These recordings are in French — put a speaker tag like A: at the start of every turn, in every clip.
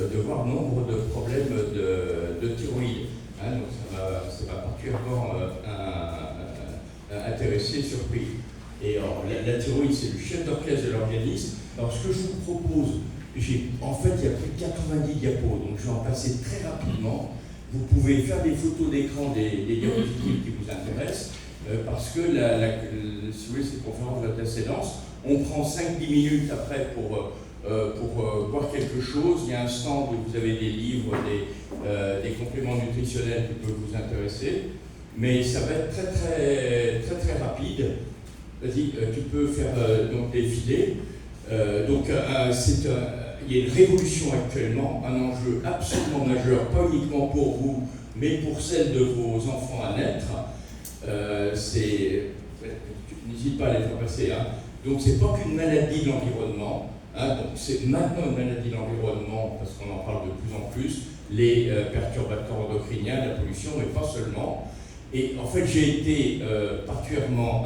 A: de voir nombre de problèmes de thyroïde. Hein, donc ça m'a particulièrement intéressé, surpris. Et alors, la thyroïde, c'est le chef d'orchestre de l'organisme. Alors, ce que je vous propose, en fait, il y a plus de 90 diapos, donc je vais en passer très rapidement. Vous pouvez faire des photos d'écran des diapositives qui vous intéressent, parce que, si vous voulez, cette conférence va être assez dense. On prend 5-10 minutes après pour voir quelque chose. Il y a un stand où vous avez des livres, des compléments nutritionnels qui peuvent vous intéresser. Mais ça va être très rapide. Vas-y, tu peux faire donc défiler. Il y a une révolution actuellement, un enjeu absolument majeur, pas uniquement pour vous, mais pour celle de vos enfants à naître. N'hésite pas à les faire passer. Hein. Donc, c'est pas qu'une maladie de l'environnement. Hein, donc, c'est maintenant une maladie de l'environnement, parce qu'on en parle de plus en plus, les perturbateurs endocriniens, la pollution, mais pas seulement. Et en fait, j'ai été particulièrement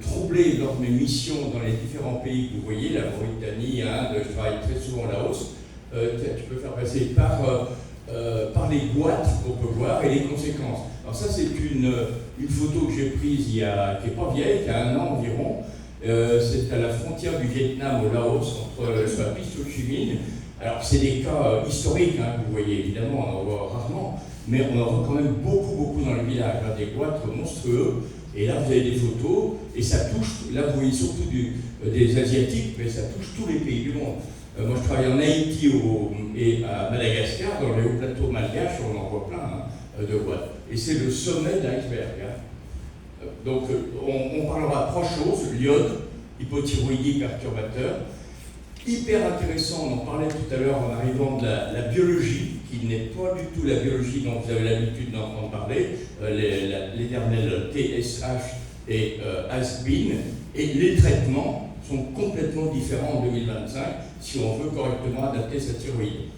A: troublé lors de mes missions dans les différents pays que vous voyez, la Mauritanie, Inde, je travaille très souvent au Laos. Tu peux faire passer par les goitres qu'on peut voir et les conséquences. Alors ça, c'est une photo que j'ai prise qui n'est pas vieille, qui a 1 an environ. C'est à la frontière du Vietnam au Laos, sur la piste Ho Chi Minh. Alors c'est des cas historiques, hein, que vous voyez évidemment, on en voit rarement, mais on en voit quand même beaucoup dans les villages, hein, des goitres monstrueux. Et là, vous avez des photos, et ça touche, là vous voyez surtout des Asiatiques, mais ça touche tous les pays du monde. Moi je travaille en Haïti et à Madagascar, dans les hauts plateaux malgaches, on en voit plein de goitres. Et c'est le sommet de l'iceberg. Hein. Donc on parlera de 3 choses, l'iode, hypothyroïdie, perturbateur. Hyper intéressant, on en parlait tout à l'heure en arrivant de la biologie, qui n'est pas du tout la biologie dont vous avez l'habitude d'entendre parler, l'éternel TSH et Aspin, et les traitements sont complètement différents en 2025 si on veut correctement adapter sa thyroïde.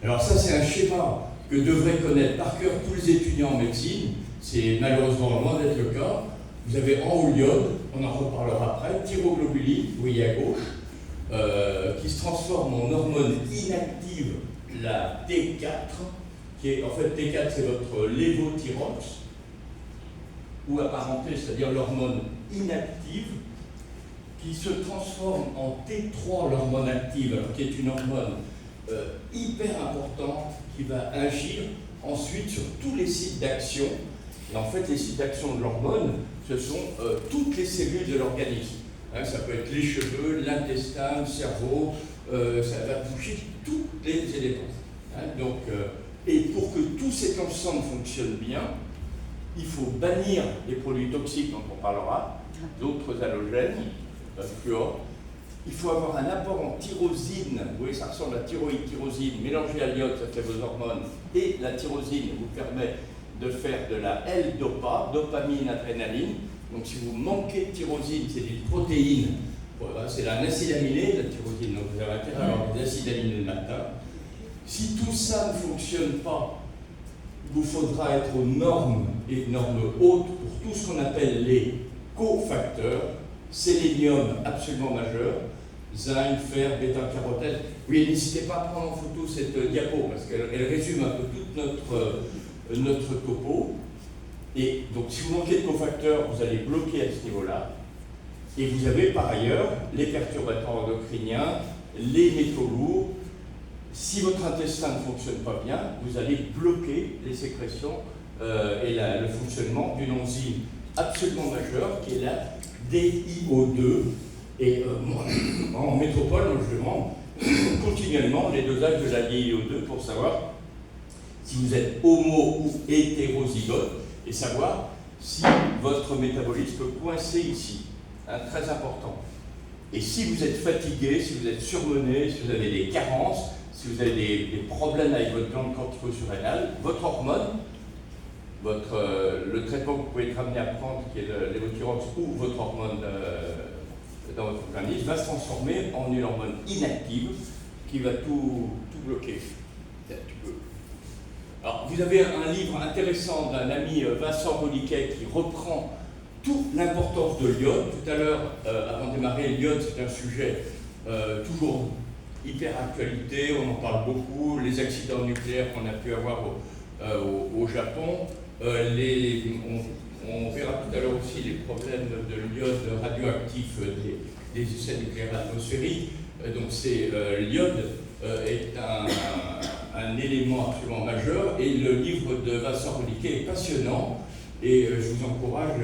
A: Alors ça, c'est un schéma que devraient connaître par cœur tous les étudiants en médecine, c'est malheureusement loin d'être le cas. Vous avez en haut l'iode, on en reparlera après, thyroglobuline, vous voyez à gauche, qui se transforme en hormone inactive, la T4, qui est en fait T4, c'est votre lévothyrox, ou apparenté, c'est-à-dire l'hormone inactive, qui se transforme en T3, l'hormone active, alors qui est une hormone hyper importante, qui va agir ensuite sur tous les sites d'action. Et en fait, les sites d'action de l'hormone, ce sont toutes les cellules de l'organisme. Hein, ça peut être les cheveux, l'intestin, le cerveau, ça va toucher tous les éléments. Hein, et pour que tout cet ensemble fonctionne bien, il faut bannir les produits toxiques dont on parlera, d'autres halogènes, fluor. Il faut avoir un apport en tyrosine, vous voyez, ça ressemble à thyroïde-tyrosine, mélangé à l'iode, ça fait vos hormones, et la tyrosine vous permet de faire de la L-dopa, dopamine, adrénaline. Donc si vous manquez de tyrosine, c'est une protéine, voilà, c'est un acide aminé, la tyrosine, donc vous avez intérêt à avoir des acides aminés le matin. Si tout ça ne fonctionne pas, il vous faudra être aux normes, et normes hautes, pour tout ce qu'on appelle les cofacteurs, sélénium absolument majeur, zinc, fer, bêta-carotène. Oui, n'hésitez pas à prendre en photo cette diapo, parce qu'elle résume un peu toute notre topo. Et donc, si vous manquez de cofacteurs, vous allez bloquer à ce niveau-là. Et vous avez par ailleurs les perturbateurs endocriniens, les métaux lourds. Si votre intestin ne fonctionne pas bien, vous allez bloquer les sécrétions et le fonctionnement d'une enzyme absolument majeure qui est la DIO2. Et en métropole, moi, je demande continuellement les dosages de la DIO2 pour savoir si vous êtes homo ou hétérozygote et savoir si votre métabolisme peut coincer ici. Hein, très important. Et si vous êtes fatigué, si vous êtes surmené, si vous avez des carences, si vous avez des problèmes avec votre glande cortico-surrénale, votre hormone, le traitement que vous pouvez être amené à prendre, qui est le lévothyrox ou votre hormone dans votre organisme, va se transformer en une hormone inactive qui va tout bloquer. Alors, vous avez un livre intéressant d'un ami, Vincent Moliquet, qui reprend toute l'importance de l'iode. Tout à l'heure, avant de démarrer, l'iode, c'est un sujet toujours hyper actualité, on en parle beaucoup, les accidents nucléaires qu'on a pu avoir au Japon, on verra tout à l'heure aussi les problèmes de l'iode radioactif des essais nucléaires atmosphériques. Donc l'iode est un élément absolument majeur, et le livre de Vincent Rodiquet est passionnant, et je vous encourage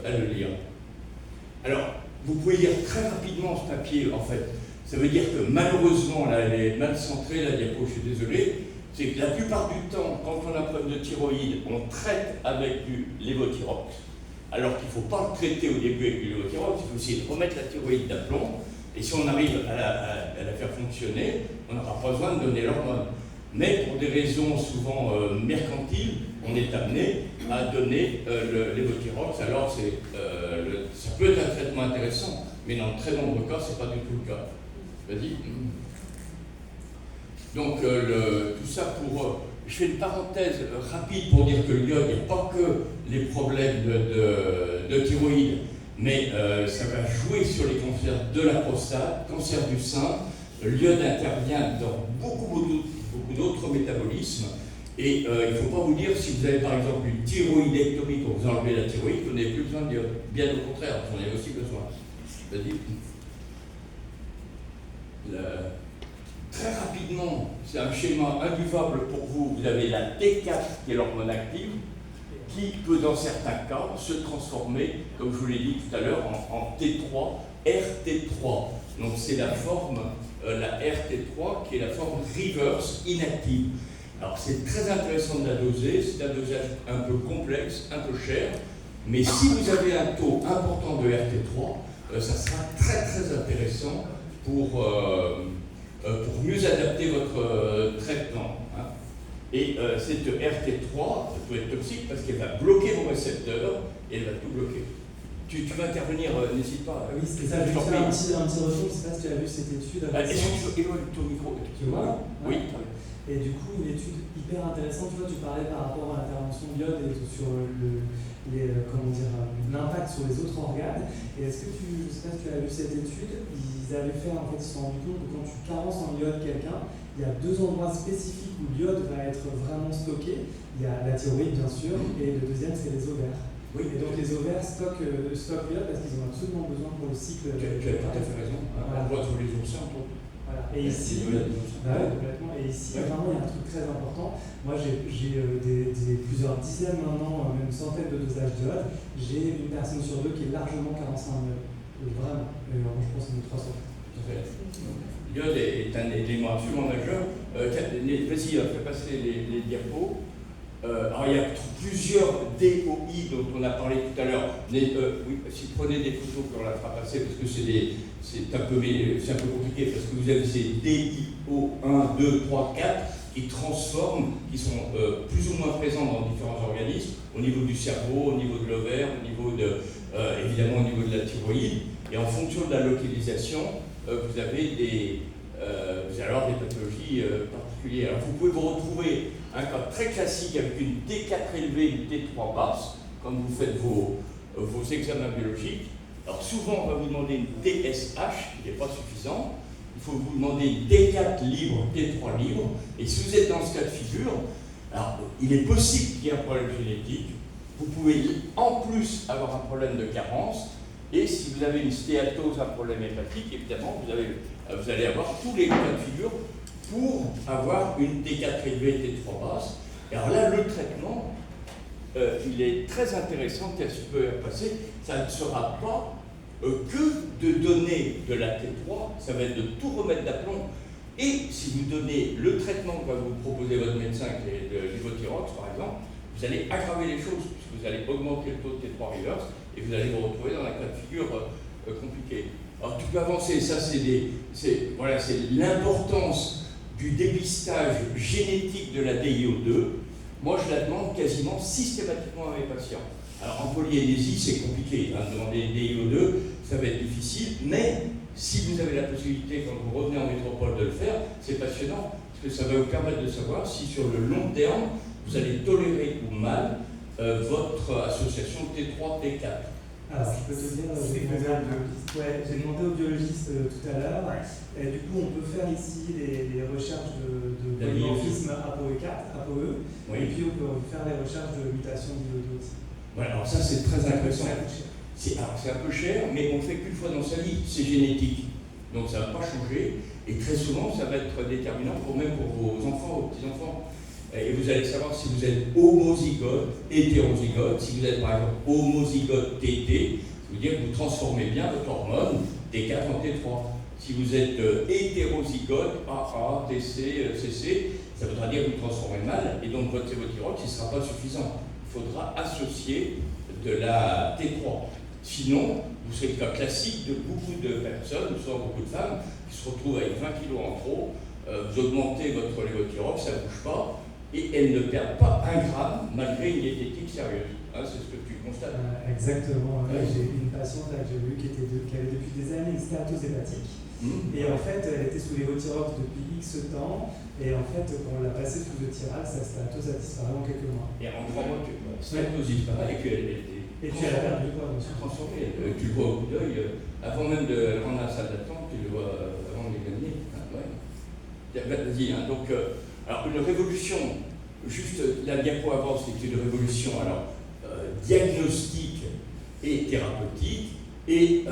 A: à le lire. Alors, vous pouvez lire très rapidement ce papier, en fait. Ça veut dire que malheureusement, là, elle est mal centrée, la diapo, je suis désolé, c'est que la plupart du temps, quand on a un problème de thyroïde, on traite avec du lévothyrox, alors qu'il ne faut pas le traiter au début avec du lévothyrox, il faut essayer de remettre la thyroïde d'aplomb, et si on arrive à la faire fonctionner, on n'aura pas besoin de donner l'hormone. Mais pour des raisons souvent mercantiles, on est amené à donner lévothyrox. Alors ça peut être un traitement intéressant, mais dans de très nombreux cas, ce n'est pas du tout le cas. Vas-y. Donc tout ça pour... je fais une parenthèse rapide pour dire que l'iode, il n'y a pas que les problèmes de thyroïde, mais ça va jouer sur les cancers de la prostate, cancer du sein. L'iode intervient dans beaucoup d'autres métabolismes, et il ne faut pas vous dire, si vous avez par exemple une thyroïdectomie, quand vous enlevez la thyroïde, vous n'avez plus besoin de l'iode. Bien au contraire, vous en avez aussi besoin. C'est-à-dire, très rapidement, c'est un schéma imbuvable pour vous. Vous avez la T4 qui est l'hormone active, qui peut dans certains cas se transformer, comme je vous l'ai dit tout à l'heure, en T3, RT3. Donc c'est la forme, la RT3, qui est la forme reverse inactive. Alors c'est très intéressant de la doser, c'est un dosage un peu complexe, un peu cher, mais si vous avez un taux important de RT3, ça sera très très intéressant pour mieux adapter votre traitement. Hein. Et cette RT3 peut être toxique parce qu'elle va bloquer vos récepteurs et elle va tout bloquer. Tu vas intervenir, n'hésite pas.
B: Oui, c'est ça, je vais faire un petit retour, je ne sais pas si tu as vu cette étude.
A: Est-ce que tu veux éloigner ton micro?
B: Tu vois?
A: Oui.
B: Et du coup, une étude hyper intéressante, tu vois, tu parlais par rapport à l'intervention de l'iode et sur l'impact sur les autres organes. Et est-ce que je ne sais pas si tu as vu cette étude, ils avaient fait, en fait, ils se sont rendus compte que quand tu carences en iode quelqu'un, il y a 2 endroits spécifiques où l'iode va être vraiment stocké. Il y a la thyroïde, bien sûr, et le deuxième, c'est les ovaires. Oui, et donc les ovaires stockent l'iode parce qu'ils ont absolument besoin pour le cycle.
A: Tu as tout à fait raison. Voilà. On voit sur les oursins, entre autres.
B: Voilà. Et ici, complètement. Et ici, vraiment, il y a un truc très important. Moi, j'ai plusieurs dizaines maintenant, même centaines de dosages d'iode. J'ai une personne sur 2 qui est largement carencée en iode. Vraiment. Mais vraiment, je pense que c'est 300.
A: Tout à fait. L'iode est un élément absolument majeur. Vas-y, fais passer les diapos. Alors il y a plusieurs DOI dont on a parlé tout à l'heure. Oui, si vous prenez des photos, on la fera passer parce que c'est un peu compliqué parce que vous avez ces DIO 1, 2, 3, 4 qui transforment, qui sont plus ou moins présents dans différents organismes, au niveau du cerveau, au niveau de l'ovaire, au niveau évidemment au niveau de la thyroïde. Et en fonction de la localisation, vous allez avoir des pathologies particulières. Alors vous pouvez vous retrouver un cas très classique avec une T4 élevée, une T3 basse, quand vous faites vos examens biologiques. Alors souvent, on va vous demander une TSH, qui n'est pas suffisante. Il faut vous demander une T4 libre, T3 libre. Et si vous êtes dans ce cas de figure, alors, il est possible qu'il y ait un problème génétique. Vous pouvez en plus avoir un problème de carence. Et si vous avez une stéatose, un problème hépatique, évidemment, vous allez avoir tous les cas de figure pour avoir une T4 élevée, T3 basse. Et alors là, le traitement, il est très intéressant, qu'elle se peut passer. Ça ne sera pas que de donner de la T3, ça va être de tout remettre d'aplomb. Et si vous donnez le traitement que va vous proposer votre médecin, qui est de lévothyrox par exemple, vous allez aggraver les choses, puisque vous allez augmenter le taux de T3 reverse, et vous allez vous retrouver dans un cas de figure compliqué. Alors tu peux avancer, ça c'est l'importance du dépistage génétique de la DIO2. Moi je la demande quasiment systématiquement à mes patients. Alors en polyénésie c'est compliqué, de demander une DIO2, ça va être difficile, mais si vous avez la possibilité quand vous revenez en métropole de le faire, c'est passionnant, parce que ça va vous permettre de savoir si sur le long terme, vous allez tolérer ou mal votre association T3-T4.
B: Alors, je peux te dire, j'ai demandé au biologiste tout à l'heure, et du coup, on peut faire ici les recherches de polymorphisme ApoE4, ApoE,
A: Oui.
B: et puis on peut faire les recherches de mutation d'IO2 aussi.
A: Voilà, alors ça c'est très intéressant. C'est un peu cher, mais on le fait qu'une fois dans sa vie, c'est génétique. Donc ça ne va pas changer, et très souvent ça va être déterminant même pour vos enfants, vos petits-enfants. Et vous allez savoir si vous êtes homozygote, hétérozygote. Si vous êtes par exemple homozygote TT, ça veut dire que vous transformez bien votre hormone T4 en T3. Si vous êtes hétérozygote, AA, TC, CC, ça voudra dire que vous transformez mal, et donc votre lévothyrox ne sera pas suffisant. Il faudra associer de la T3. Sinon, vous serez le cas classique de beaucoup de personnes, soit beaucoup de femmes, qui se retrouvent avec 20 kg en trop. Vous augmentez votre lévothyrox, ça ne bouge pas. Et elles ne perdent pas un gramme malgré une diététique sérieuse. Hein, c'est ce que tu constates.
B: Exactement. J'ai une patiente là, que j'ai vue qui avait depuis des années une stéatose hépatique. Et en fait, elle était sous lévothyrox depuis X temps. Et en fait, quand on l'a passée sous le tirage, sa stéatose a disparu en quelques mois.
A: Et en 3 mois, stéatose disparaît et puis
B: elle a perdu quoi,
A: transformée. Tu le vois au coup d'œil, avant même de rendre la salle d'attente, tu le vois avant de l'examiner. Vas-y, hein, donc. Alors, une révolution, juste la diapo avant, c'était une révolution diagnostique et thérapeutique, et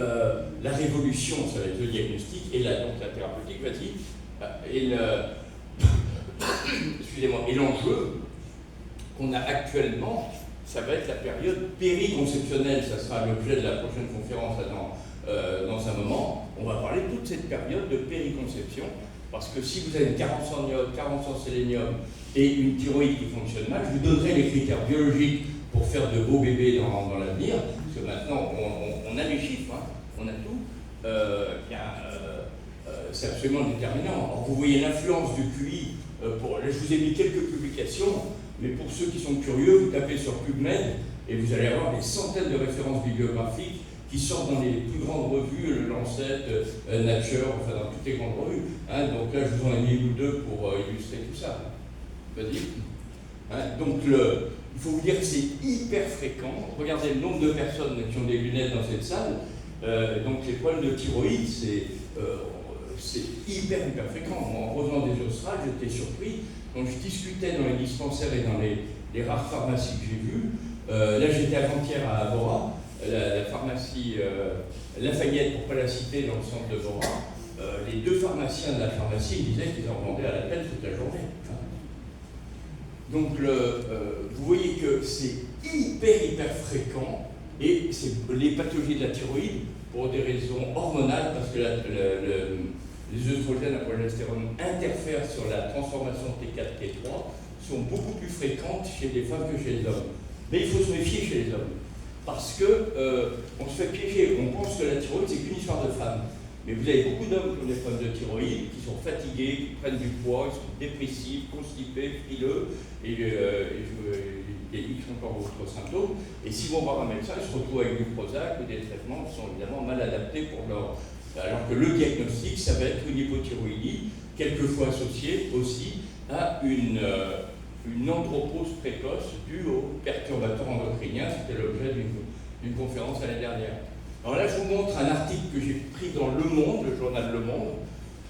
A: la révolution, ça va être le diagnostic, et donc la thérapeutique, vas-y, excusez-moi, et l'enjeu qu'on a actuellement, ça va être la période périconceptionnelle, ça sera l'objet de la prochaine conférence dans un moment. On va parler de toute cette période de périconception. Parce que si vous avez une carence en iode, carence en sélénium et une thyroïde qui fonctionne mal, je vous donnerai les critères biologiques pour faire de beaux bébés dans l'avenir, parce que maintenant on a les chiffres, hein, on a tout. C'est absolument déterminant. Alors, vous voyez l'influence du QI, je vous ai mis quelques publications, mais pour ceux qui sont curieux, vous tapez sur PubMed et vous allez avoir des centaines de références bibliographiques qui sortent dans les plus grandes revues, le Lancet, Nature, enfin dans toutes les grandes revues. Hein, donc là, je vous en ai mis une ou deux pour illustrer tout ça. Vas-y. Hein, donc, il faut vous dire que c'est hyper fréquent. Regardez le nombre de personnes qui ont des lunettes dans cette salle. Donc, les problèmes de thyroïde, c'est hyper fréquent. Moi, en revenant des Australes, j'étais surpris. Quand je discutais dans les dispensaires et dans les rares pharmacies que j'ai vues, là, j'étais avant-hier à Bora. La pharmacie Lafayette, pour ne pas la citer, dans le centre de Bora, les deux pharmaciens de la pharmacie disaient qu'ils en vendaient à la pelle toute la journée. Donc, vous voyez que c'est hyper fréquent, et c'est les pathologies de la thyroïde pour des raisons hormonales, parce que les œstrogènes, la progestérone interfèrent sur la transformation T4, T3, sont beaucoup plus fréquentes chez les femmes que chez les hommes. Mais il faut se méfier chez les hommes. Parce qu'on se fait piéger, on pense que la thyroïde c'est qu'une histoire de femmes. Mais vous avez beaucoup d'hommes qui ont des problèmes de thyroïde, qui sont fatigués, qui prennent du poids, qui sont dépressifs, constipés, frileux, et X encore d'autres symptômes. Et s'ils vont voir un médecin, ils se retrouvent avec du Prozac ou des traitements qui sont évidemment mal adaptés pour leur. Alors que le diagnostic, ça va être une hypothyroïdie, quelquefois associée aussi à une andropause précoce due aux perturbateurs endocriniens. C'était l'objet d'une conférence l'année dernière. Alors là, je vous montre un article que j'ai pris dans Le Monde, le journal Le Monde,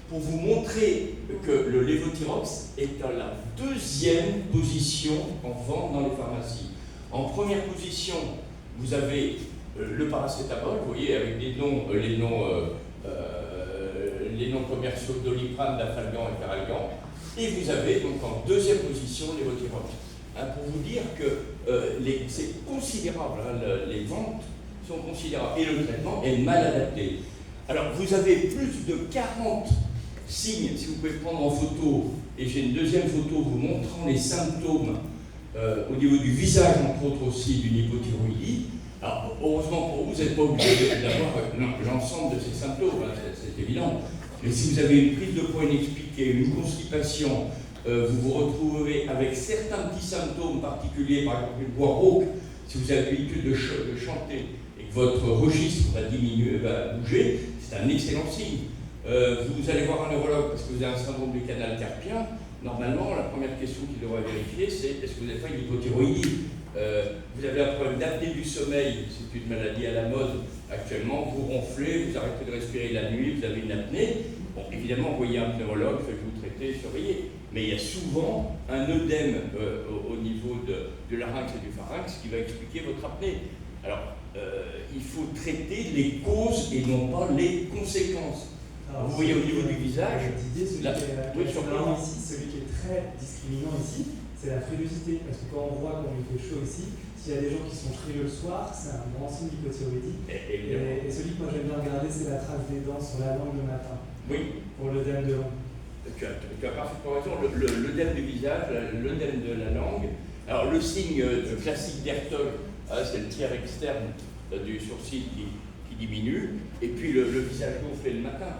A: pour vous montrer que le lévothyrox est à la deuxième position en vente dans les pharmacies. En première position, vous avez le paracétamol, vous voyez, avec les noms commerciaux d'Oliprane, d'Afalgan et Feralgan. Et vous avez donc en deuxième position lévothyrox. Pour vous dire que c'est considérable, hein, les ventes sont considérables et le traitement est mal adapté. Alors vous avez plus de 40 signes, si vous pouvez prendre en photo, et j'ai une deuxième photo vous montrant les symptômes au niveau du visage, entre autres aussi, d'une hypothyroïdie. Alors heureusement pour vous, vous n'êtes pas obligé d'avoir l'ensemble de ces symptômes, hein, c'est évident. Mais si vous avez une prise de poids inexpliquée, une constipation, vous vous retrouvez avec certains petits symptômes particuliers, par exemple une voix rauque, si vous avez l'habitude de chanter et que votre registre va bouger, c'est un excellent signe. vous allez voir un neurologue parce que vous avez un syndrome du canal carpien. Normalement, la première question qu'il devrait vérifier, c'est est-ce que vous n'avez pas une hypothyroïdie. Vous avez un problème d'apnée du sommeil, c'est une maladie à la mode actuellement, vous ronflez, vous arrêtez de respirer la nuit, vous avez une apnée. Bon, évidemment, voyez un neurologue, faites-vous traiter, surveillez. Mais il y a souvent un œdème au niveau de larynx et du pharynx qui va expliquer votre apnée. Alors, il faut traiter les causes et non pas les conséquences. Alors, vous voyez au niveau du visage,
B: celui qui est très discriminant ici, c'est la frilosité. Parce que quand on voit qu'on il fait chaud ici, s'il y a des gens qui sont frileux le soir, c'est un grand signe d'hypothyroïdie. Et celui que moi j'aime bien regarder, c'est la trace des dents sur la langue le matin.
A: Oui.
B: Pour l'œdème de langue.
A: Tu as parfaitement raison. L'œdème du visage, l'œdème de la langue. Alors, le signe classique d'Hertog, c'est le tiers externe du sourcil qui diminue, et puis le visage gonflé le matin.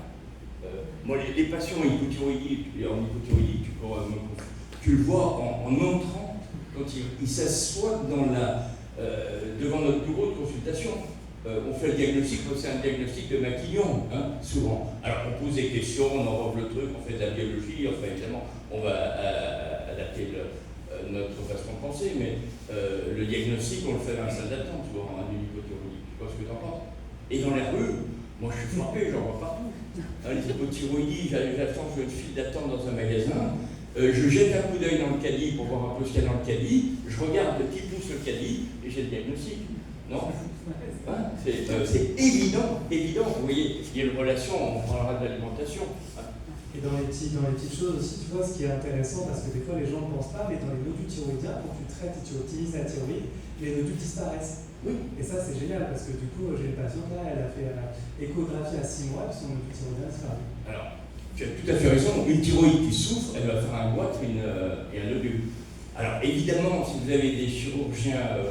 A: Moi, les patients hypothyroïdiques, tu le vois en entrant, quand il s'assoit devant notre bureau de consultation. On fait le diagnostic, c'est un diagnostic de maquillon, souvent. Alors, on pose des questions, on enrobe le truc, on fait de la biologie, enfin, évidemment, on va adapter notre façon de penser, mais le diagnostic, on le fait dans la salle d'attente, tu vois, d'une hypothyroïdie. Je sais pas ce que tu en penses. Et dans les rues, moi je suis frappé, j'en vois partout. Les hypothyroïdies, j'attends sur une file d'attente dans un magasin, je jette un coup d'œil dans le caddie pour voir un peu ce qu'il y a dans le caddie, je regarde qui pousse le caddie et j'ai le diagnostic. Non, c'est évident. Vous voyez, il y a une relation, on parlera de l'alimentation.
B: Et dans les petites choses aussi, tu vois, ce qui est intéressant, parce que des fois les gens ne pensent pas, mais dans les nodules thyroïdiens, quand tu traites et tu optimises la thyroïde, les nodules disparaissent.
A: Oui.
B: Et ça, c'est génial, parce que du coup, j'ai une patiente là, elle a fait échographie à 6 mois, et son nodule thyroïdien a disparu.
A: Alors, tu as tout à fait raison, une thyroïde qui souffre, elle va faire un goitre et un nodule. Alors, évidemment, si vous avez des chirurgiens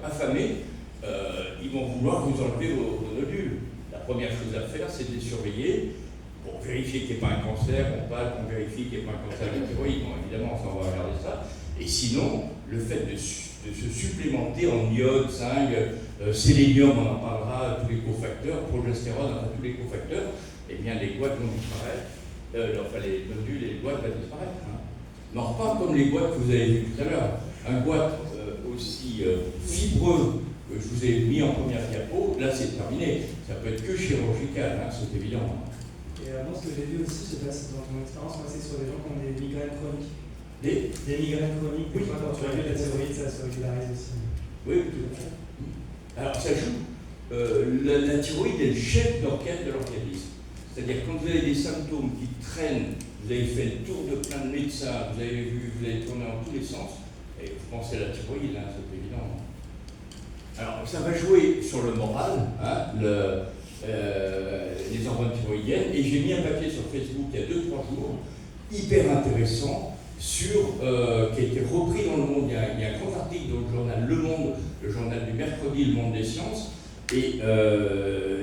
A: affamés, ils vont vouloir vous enlever vos nodules. La première chose à faire, c'est de les surveiller pour vérifier qu'il n'y ait pas un cancer, on vérifie qu'il n'y ait pas un cancer de la thyroïde. Bon, évidemment, on va regarder ça. Et sinon, le fait de se supplémenter en iode, zinc, sélénium, on en parlera, tous les cofacteurs, progestérone, enfin tous les cofacteurs, eh bien les goitres vont disparaître, les nodules et les goitres vont disparaître. Non, pas comme les goitres que vous avez vu tout à l'heure. Un goitre aussi fibreux que je vous ai mis en première diapo, là c'est terminé. Ça peut être que chirurgical, c'est évident.
B: Et moi, ce que j'ai vu aussi, je ne sais pas si dans ton expérience, moi, c'est sur les gens qui ont des migraines chroniques.
A: Des
B: migraines chroniques,
A: oui.
B: Quand tu as vu la thyroïde, ça se régularise aussi.
A: Oui, tout à fait. Alors, ça joue. La thyroïde est le chef d'orchestre de l'organisme. C'est-à-dire, quand vous avez des symptômes qui traînent, vous avez fait le tour de plein de médecins, vous avez tourné dans tous les sens, et vous pensez à la thyroïde, c'est évident. Alors, ça va jouer sur le moral, les hormones thyroïdiennes, et j'ai mis un papier sur Facebook il y a 2-3 jours, hyper intéressant, qui a été repris dans le Monde. Il y a un grand article dans le journal Le Monde, le journal du mercredi, Le Monde des sciences, et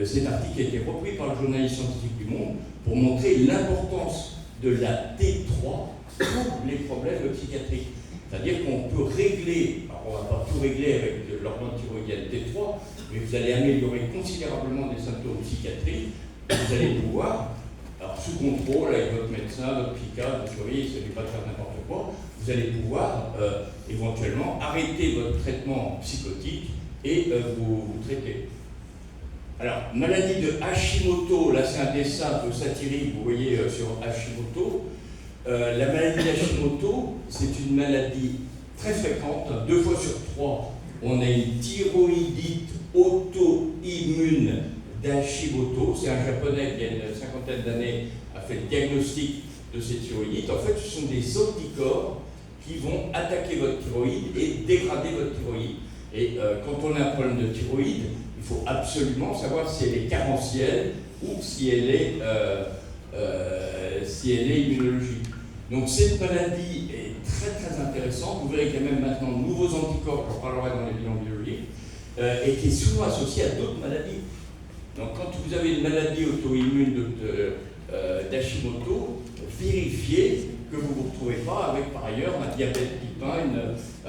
A: cet article a été repris par le journaliste scientifique du Monde pour montrer l'importance de la T3 pour les problèmes psychiatriques. C'est-à-dire qu'on peut régler, alors on ne va pas tout régler avec l'hormone thyroïdienne T3, mais vous allez améliorer considérablement des symptômes psychiatriques. Vous allez pouvoir, alors sous contrôle avec votre médecin, votre psychiatre, votre surveiller, ça ne veut pas faire n'importe quoi, vous allez pouvoir éventuellement arrêter votre traitement psychotique et vous traiter. Alors, maladie de Hashimoto, là c'est un dessin un peu satirique, vous voyez sur Hashimoto. La maladie d'Hashimoto, c'est une maladie très fréquente, 2 fois sur 3, on a une thyroïdite auto-immune d'Hashimoto. C'est un japonais qui, il y a une 50aine d'années, a fait le diagnostic de ces thyroïdites. En fait, ce sont des anticorps qui vont attaquer votre thyroïde et dégrader votre thyroïde. Et quand on a un problème de thyroïde, il faut absolument savoir si elle est carentielle ou si elle est immunologique. Donc cette maladie est très très intéressante. Vous verrez qu'il y a même maintenant de nouveaux anticorps, j'en parlerai dans les bilans biologiques, et qui est souvent associée à d'autres maladies. Donc quand vous avez une maladie auto-immune d'Hashimoto, vérifiez que vous ne vous retrouvez pas avec par ailleurs un diabète type 1,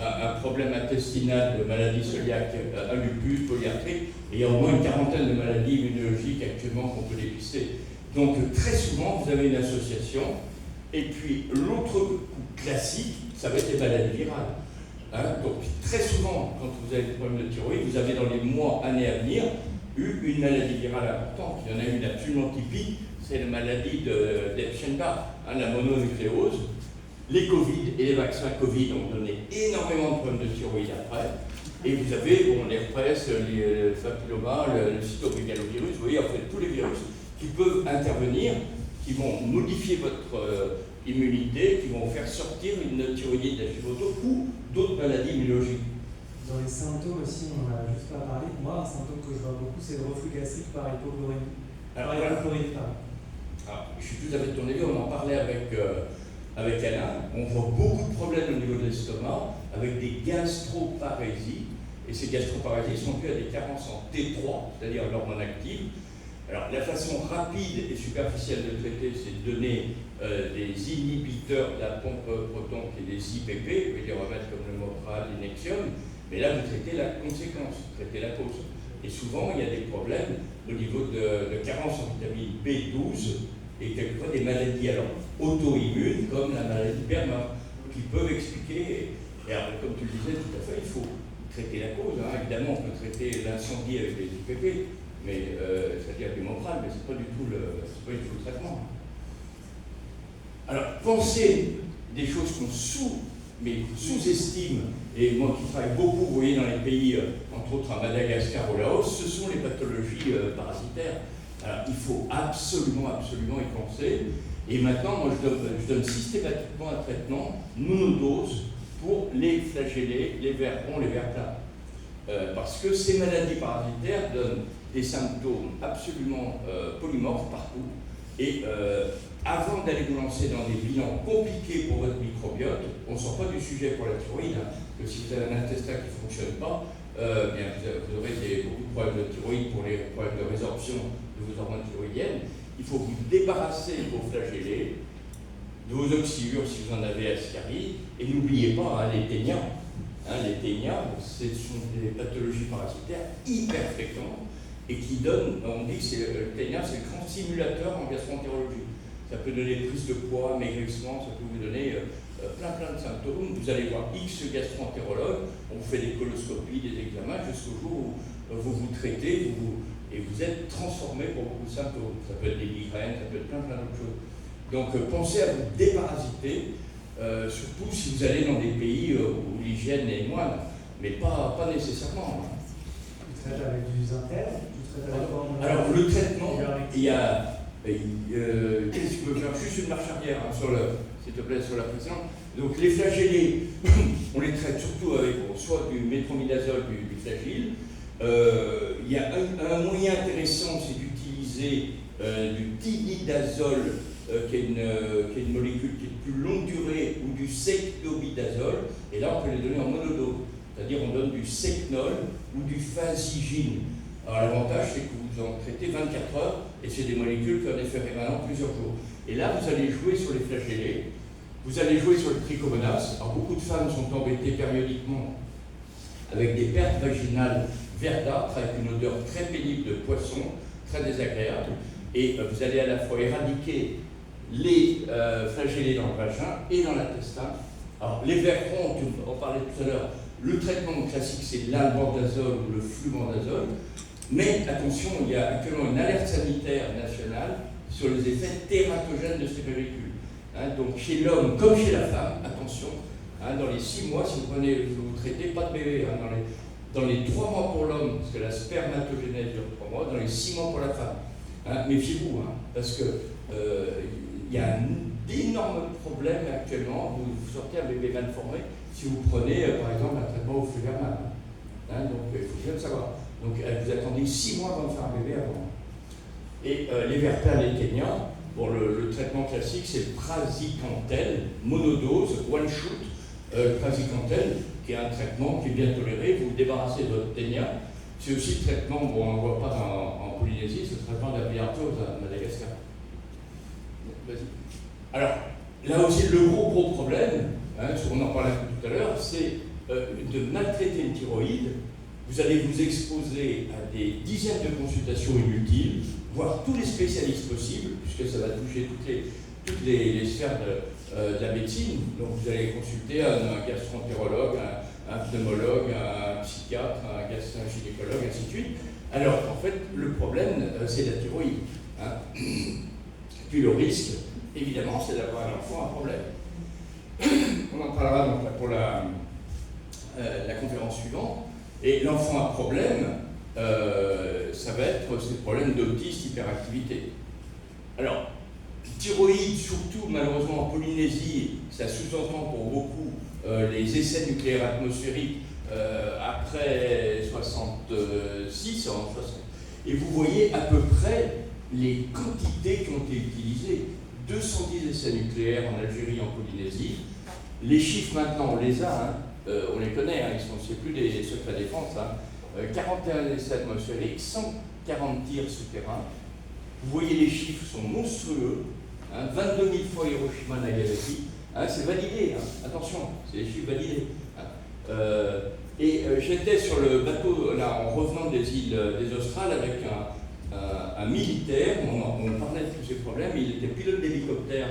A: un problème intestinal de maladie cœliaque, un lupus, polyarthrite, et il y a au moins une quarantaine de maladies immunologiques actuellement qu'on peut dépister. Donc très souvent, vous avez une association, et puis l'autre coup classique, ça va être les maladies virales. Donc très souvent, quand vous avez des problèmes de thyroïde, vous avez dans les mois, années à venir, eu une maladie virale importante. Il y en a une absolument typique, c'est la maladie d'Epstein-Barr, la mononucléose. Les Covid et les vaccins Covid ont donné énormément de problèmes de thyroïde après. Et vous avez les herpès, le papilloma, le cytomégalovirus, vous voyez, en fait, tous les virus qui peuvent intervenir, qui vont modifier votre immunité, qui vont faire sortir une thyroïdite d'Hashimoto ou d'autres maladies immunologiques.
B: Dans les symptômes aussi, on n'en a juste pas parlé. Moi, un symptôme que je vois beaucoup, c'est le reflux gastrique par hypochlorhémie. Alors,
A: je suis tout à fait de ton avis, on en parlait avec Alain. On voit beaucoup de problèmes au niveau de l'estomac avec des gastroparésies. Et ces gastroparésies sont dues à des carences en T3, c'est-à-dire l'hormone active. Alors, la façon rapide et superficielle de traiter, c'est de donner des inhibiteurs de la pompe proton qui est des IPP, vous pouvez des remèdes comme le Mopral, l'Inexium, mais là, vous traitez la conséquence, vous traitez la cause. Et souvent, il y a des problèmes au niveau de carence en vitamine B12 et quelquefois des maladies auto-immunes comme la maladie Berma, qui peuvent expliquer, et alors, comme tu le disais tout à fait, il faut traiter la cause. Évidemment, on peut traiter l'incendie avec les IPP, mais c'est-à-dire du Mopral, mais ce n'est pas du tout le traitement. Alors, pensez des choses qu'on sous-estime, et moi qui travaille beaucoup, vous voyez, dans les pays, entre autres à Madagascar ou Laos, ce sont les pathologies parasitaires. Alors, il faut absolument y penser. Et maintenant, moi, je donne systématiquement un traitement monodose pour les flagellés, les vers ronds, les vers plats. Parce que ces maladies parasitaires donnent des symptômes absolument polymorphes partout. Et avant d'aller vous lancer dans des bilans compliqués pour votre microbiote, on ne sort pas du sujet pour la thyroïde, que si vous avez un intestin qui ne fonctionne pas, bien, vous aurez beaucoup de problèmes de thyroïde pour les problèmes de résorption de vos hormones thyroïdiennes. Il faut vous débarrasser de vos flagellés, de vos oxyures si vous en avez ascaris, et n'oubliez pas les ténias. Les ténias, ce sont des pathologies parasitaires hyper fréquentes et qui donnent, on dit que le ténia, c'est le grand simulateur en gastroentérologie. Ça peut donner prise de poids, maigrissement, ça peut vous donner plein de symptômes. Vous allez voir X gastroentérologues, on vous fait des coloscopies, des examens, jusqu'au jour où vous vous traitez et vous êtes transformé pour beaucoup de symptômes. Ça peut être des migraines, ça peut être plein d'autres choses. Donc pensez à vous déparasiter, surtout si vous allez dans des pays où l'hygiène est moindre, mais pas nécessairement.
B: Tu traites avec du Zintel?
A: Alors le traitement, il y a... qu'est-ce que tu peux faire? Juste une marche arrière, s'il te plaît, sur la précédente. Donc les flagellés, on les traite surtout avec soit du métronidazole, du flagile. Il y a un moyen intéressant, c'est d'utiliser du tinidazole, qui est une molécule qui est de plus longue durée, ou du secnobidazole. Et là, on peut les donner en monodose. C'est-à-dire on donne du secnol ou du phasigine. Alors l'avantage, c'est que vous en traitez 24 heures et c'est des molécules qui ont un effet rémanent plusieurs jours. Et là, vous allez jouer sur les flagellés, vous allez jouer sur le trichomonas. Alors beaucoup de femmes sont embêtées périodiquement avec des pertes vaginales verdâtres, avec une odeur très pénible de poisson, très désagréable. Et vous allez à la fois éradiquer les flagellés dans le vagin et dans l'intestin. Alors les vers ronds, on parlait tout à l'heure, le traitement classique c'est l'albendazole ou le flubendazole. Mais attention, il y a actuellement une alerte sanitaire nationale sur les effets tératogènes de ces molécules. Donc chez l'homme comme chez la femme, attention, dans les 6 mois, si vous traitez, pas de bébé. Dans les 3 mois pour l'homme, parce que la spermatogénèse dure 3 mois, dans les 6 mois pour la femme. Méfiez-vous, parce que il y a d'énormes problèmes actuellement. Vous sortez un bébé mal formé si vous prenez, par exemple, un traitement au fluverman. Donc il faut bien le savoir. Donc vous attendez 6 mois avant de faire un bébé avant. Et les vertins, les ténias, bon, le traitement classique c'est praziquantel, monodose, one shoot, praziquantel, qui est un traitement qui est bien toléré, vous vous débarrassez de votre ténia. C'est aussi le traitement, bon, on ne le voit pas en Polynésie, c'est le traitement de la bilharziose à Madagascar. Vas-y. Alors, là aussi, le gros problème, on en parlait tout à l'heure, c'est de maltraiter une thyroïde. Vous allez vous exposer à des dizaines de consultations inutiles, voir tous les spécialistes possibles, puisque ça va toucher toutes les sphères de la médecine. Donc vous allez consulter un gastroentérologue, un pneumologue, un psychiatre, un gynécologue, ainsi de suite. Alors en fait, le problème, c'est la thyroïde. Hein. Puis le risque, évidemment, c'est d'avoir un enfant un problème. On en parlera donc pour la conférence suivante. Et l'enfant à problème, ça va être ces problèmes d'autisme, hyperactivité. Alors, thyroïde, surtout malheureusement en Polynésie, ça sous-entend pour beaucoup les essais nucléaires atmosphériques après 66, et vous voyez à peu près les quantités qui ont été utilisées. 210 essais nucléaires en Algérie, en Polynésie. Les chiffres maintenant, on les a, on les connaît, c'est plus des secrets défense. 41 essais atmosphériques, 140 tirs souterrains. Vous voyez, les chiffres sont monstrueux. 22 000 fois Hiroshima, Nagasaki. C'est validé, attention, c'est des chiffres validés. J'étais sur le bateau, là, en revenant des îles des Australes, avec un militaire. On parlait de tous ces problèmes. Il était pilote d'hélicoptère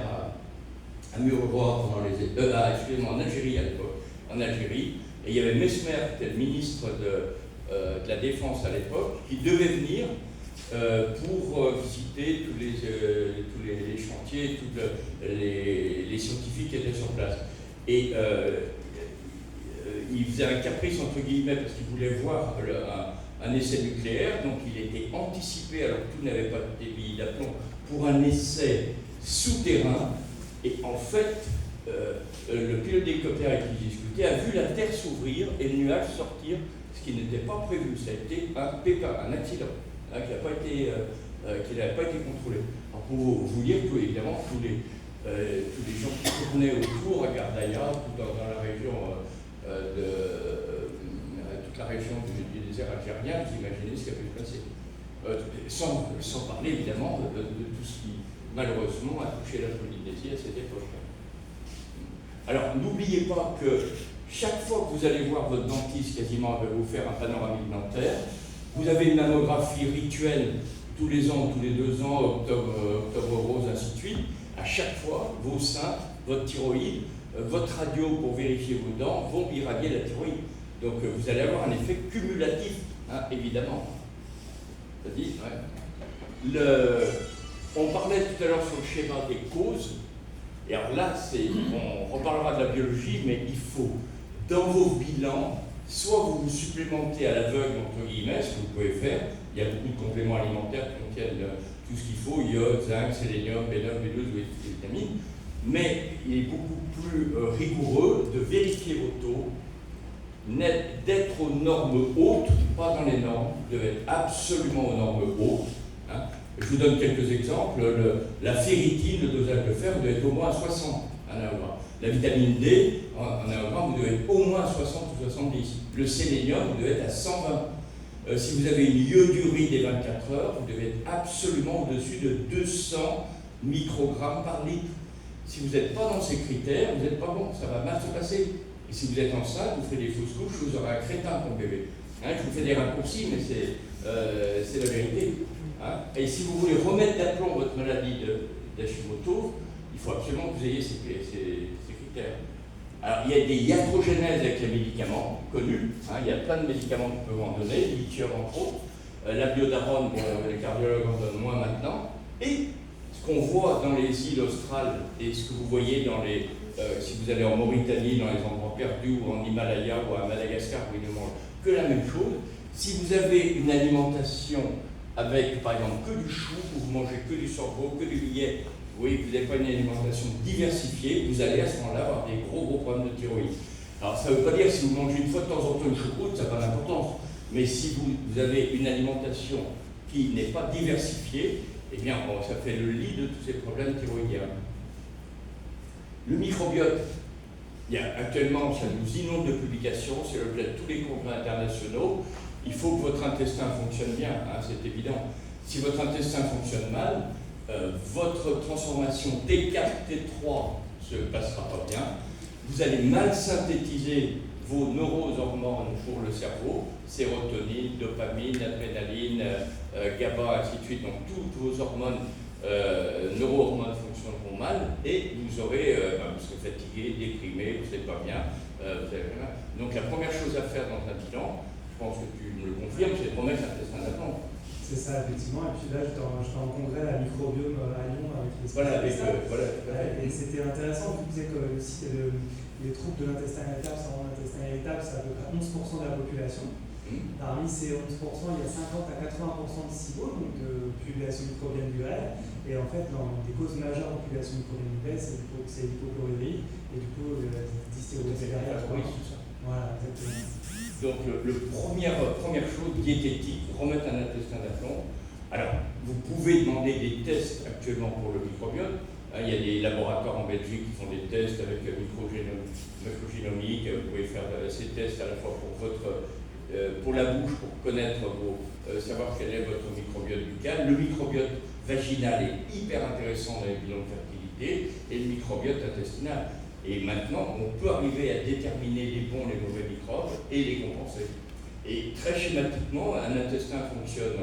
A: à Mururoa pendant en Algérie à l'époque, en Algérie. Et il y avait Mesmer, qui était le ministre de la Défense à l'époque, qui devait venir pour visiter tous les chantiers, tous les scientifiques qui étaient sur place. Et il faisait un caprice entre guillemets parce qu'il voulait voir un essai nucléaire, donc il était anticipé, alors que tout n'avait pas été mis d'aplomb, pour un essai souterrain. Et en fait, le pilote d'hélicoptère avec qui discutait a vu la Terre s'ouvrir et le nuage sortir, ce qui n'était pas prévu. Ça a été un pépin, un accident, qui n'avait pas été contrôlé. Alors pour vous dire que, évidemment, tous les gens qui tournaient autour, à Gardaya, dans la région toute la région du désert algérien, vous imaginez ce qui a pu se passer. Sans parler, évidemment, de tout ce qui, malheureusement, a touché la Polynésie à cette époque-là. Alors, n'oubliez pas que chaque fois que vous allez voir votre dentiste, quasiment, va vous faire un panoramique dentaire. Vous avez une mammographie rituelle tous les ans, tous les 2 ans, octobre rose, ainsi de suite. À chaque fois, vos seins, votre thyroïde, votre radio pour vérifier vos dents vont irradier la thyroïde. Donc vous allez avoir un effet cumulatif, évidemment. C'est-à-dire, on parlait tout à l'heure sur le schéma des causes. Et alors là, on reparlera de la biologie, mais il faut, dans vos bilans, soit vous vous supplémentez à l'aveugle, entre guillemets, ce que vous pouvez faire. Il y a beaucoup de compléments alimentaires qui contiennent tout ce qu'il faut, iode, zinc, sélénium, B9, B12 ou des vitamines. Mais il est beaucoup plus rigoureux de vérifier vos taux, d'être aux normes hautes, pas dans les normes, de être absolument aux normes hautes. Je vous donne quelques exemples. La ferritine, le dosage de fer, vous devez être au moins à 60 en aogramme. La vitamine D, en aogramme, vous devez être au moins à 60 ou 70. Le sélénium, vous devez être à 120. Si vous avez une iodurie des 24 heures, vous devez être absolument au-dessus de 200 microgrammes par litre. Si vous n'êtes pas dans ces critères, vous n'êtes pas bon, ça va mal se passer. Et si vous êtes enceinte, vous faites des fausses couches, vous aurez un crétin comme bébé. Je vous fais des raccourcis, mais c'est la vérité. Et si vous voulez remettre d'aplomb votre maladie d'Hashimoto, il faut absolument que vous ayez ces critères. Alors, il y a des iatrogénèses avec les médicaments connus. Il y a plein de médicaments qui peuvent en donner, le lithium entre autres. La biodarone, les cardiologues en donnent moins maintenant. Et ce qu'on voit dans les îles australes et ce que vous voyez si vous allez en Mauritanie, dans les endroits perdus, ou en Himalaya, ou à Madagascar, où ils ne mangent que la même chose, si vous avez une alimentation avec, par exemple, que du chou, où vous mangez que du sorgho, que du millet, vous voyez que vous n'avez pas une alimentation diversifiée, vous allez à ce moment-là avoir des gros problèmes de thyroïde. Alors ça ne veut pas dire que si vous mangez une fois de temps en temps une choucroute, ça n'a pas d'importance. Mais si vous avez une alimentation qui n'est pas diversifiée, eh bien ça fait le lit de tous ces problèmes thyroïdiens. Le microbiote, actuellement ça nous inonde de publications, c'est l'objet de tous les congrès internationaux. Il faut que votre intestin fonctionne bien, c'est évident. Si votre intestin fonctionne mal, votre transformation T4, T3 se passera pas bien. Vous allez mal synthétiser vos neurohormones pour le cerveau, sérotonine, dopamine, adrénaline, GABA, ainsi de suite. Donc toutes vos hormones, neurohormones fonctionneront mal et vous serez fatigué, déprimé, vous n'êtes pas bien. Donc la première chose à faire dans un bilan, je pense que tu me le confirmes, c'est de remettre un test d'aplomb.
B: C'est ça, effectivement. Et puis là, j'étais en congrès à Microbiome à Lyon avec les
A: Voilà,
B: et c'était intéressant, tu disais que aussi les troubles de l'intestin irritable, syndrome d'intestin irritable, c'est à peu près 11% de la population. Parmi ces 11%, il y a 50 à 80% de SIBO, donc de population microbienne du grêle. Et en fait, dans des causes majeures de population microbienne du grêle, c'est l'hypochlorhydrie et du coup, dystérosis derrière. Voilà, exactement.
A: Donc, première chose, diététique, remettre un intestin d'aplomb. Alors, vous pouvez demander des tests actuellement pour le microbiote. Il y a des laboratoires en Belgique qui font des tests avec microgénomique. Vous pouvez faire ces tests à la fois pour la bouche, pour connaître savoir quel est votre microbiote buccal. Le microbiote vaginal est hyper intéressant dans les bilans de fertilité et le microbiote intestinal. Et maintenant, on peut arriver à déterminer les bons et les mauvais microbes et les compenser. Et très schématiquement, un intestin fonctionne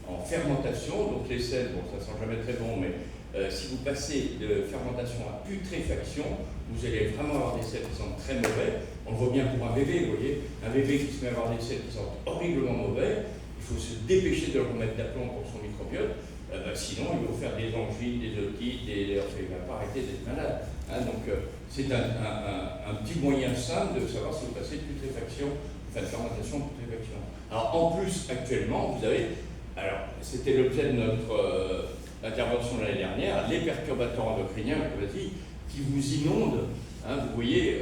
A: en fermentation, donc les sels, bon, ça sent jamais très bon, mais si vous passez de fermentation à putréfaction, vous allez vraiment avoir des sels qui sentent très mauvais. On le voit bien pour un bébé, vous voyez, un bébé qui se met à avoir des sels qui sentent horriblement mauvais, il faut se dépêcher de le remettre d'aplomb pour son microbiote. Sinon, il va vous faire des angines, des otites, il ne va pas arrêter d'être malade. Donc, c'est un petit moyen simple de savoir si vous passez de putréfaction, enfin de fermentation à putréfaction. Alors, en plus, actuellement, vous avez, alors, c'était l'objet de notre intervention l'année dernière, les perturbateurs endocriniens, qui vous inondent. Vous voyez,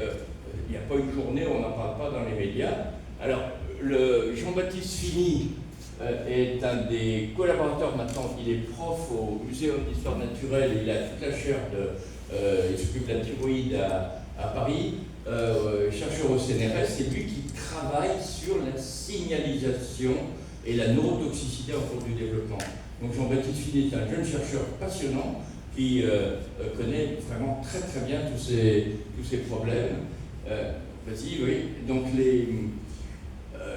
A: il n'y a pas une journée où on n'en parle pas dans les médias. Alors, Jean-Baptiste Fini est un des collaborateurs maintenant, il est prof au Muséum d'Histoire Naturelle, il a toute la chaire il s'occupe de la thyroïde à Paris, chercheur au CNRS, c'est lui qui travaille sur la signalisation et la neurotoxicité en cours du développement. Donc Jean-Baptiste Fini est un jeune chercheur passionnant qui connaît vraiment très très bien tous ces problèmes. Vas-y, oui. Donc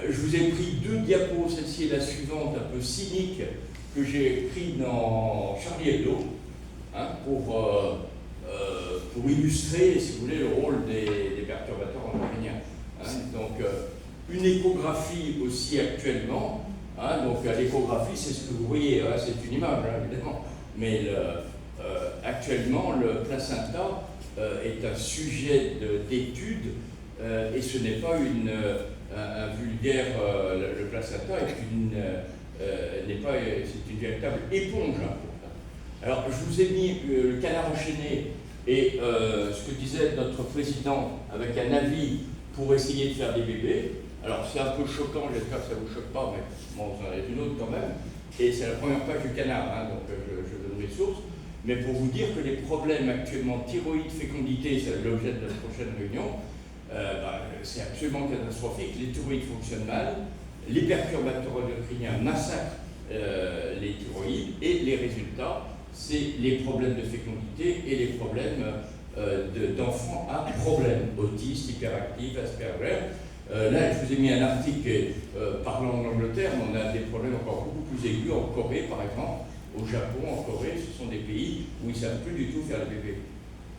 A: je vous ai pris 2 diapos, celle-ci est la suivante, un peu cynique, que j'ai pris dans Charlie Hebdo, pour illustrer, si vous voulez, le rôle des perturbateurs endocriniens. Donc, une échographie aussi actuellement. Donc, l'échographie, c'est ce que vous voyez, c'est une image, évidemment. Mais actuellement, le placenta est un sujet d'étude et ce n'est pas un vulgaire. Le placenta c'est une véritable éponge. Alors, je vous ai mis le canard enchaîné et ce que disait notre président avec un avis pour essayer de faire des bébés. Alors, c'est un peu choquant, j'espère que ça ne vous choque pas, mais bon, vous en avez une autre quand même. Et c'est la première page du canard, donc je donne mes sources. Mais pour vous dire que les problèmes actuellement, thyroïde, fécondité, c'est l'objet de notre prochaine réunion, c'est absolument catastrophique. Les thyroïdes fonctionnent mal, les perturbateurs endocriniens massacrent les thyroïdes et les résultats, c'est les problèmes de fécondité et les problèmes d'enfants à problème, autistes, hyperactifs, Asperger. Là, je vous ai mis un article parlant de l'Angleterre, mais on a des problèmes encore beaucoup plus aigus en Corée, par exemple. Au Japon, en Corée, ce sont des pays où ils ne savent plus du tout faire les bébés.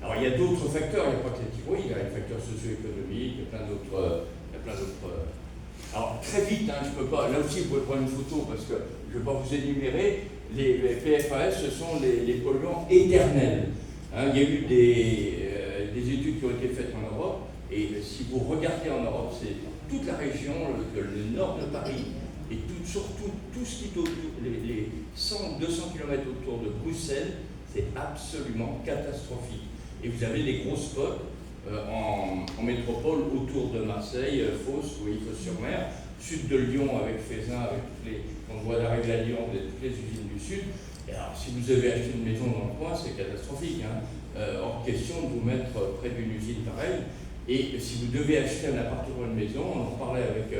A: Alors, il y a d'autres facteurs, il n'y a pas que les thyroïdes, il y a les facteurs socio-économiques, il y a plein d'autres. Alors, très vite, je ne peux pas, là aussi, vous pouvez prendre une photo parce que je ne vais pas vous énumérer. Les PFAS, ce sont les polluants éternels. Il y a eu des études qui ont été faites en Europe, et si vous regardez en Europe, c'est toute la région, le nord de Paris, et surtout tout ce qui est autour, les 100-200 km autour de Bruxelles, c'est absolument catastrophique. Et vous avez des gros spots en métropole autour de Marseille, Fos, Fos-sur-Mer, sud de Lyon avec Fézin, avec on voit d'arriver à Lyon, vous avez toutes les usines du sud. Et alors, si vous avez acheté une maison dans le coin, c'est catastrophique. Hors question de vous mettre près d'une usine pareille. Et si vous devez acheter un appartement ou une maison, on en parlait avec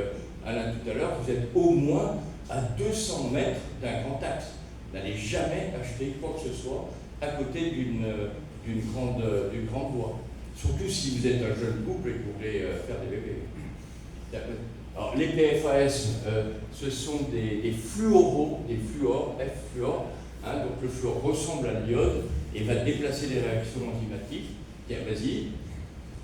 A: Alain tout à l'heure, vous êtes au moins à 200 mètres d'un grand axe. N'allez jamais acheter quoi que ce soit à côté d'une grande voie. Surtout si vous êtes un jeune couple et que vous voulez faire des bébés. Alors, les PFAS, ce sont des fluoraux, des fluors, F-fluor. Donc le fluor ressemble à l'iode et va déplacer les réactions enzymatiques. Tiens, vas-y.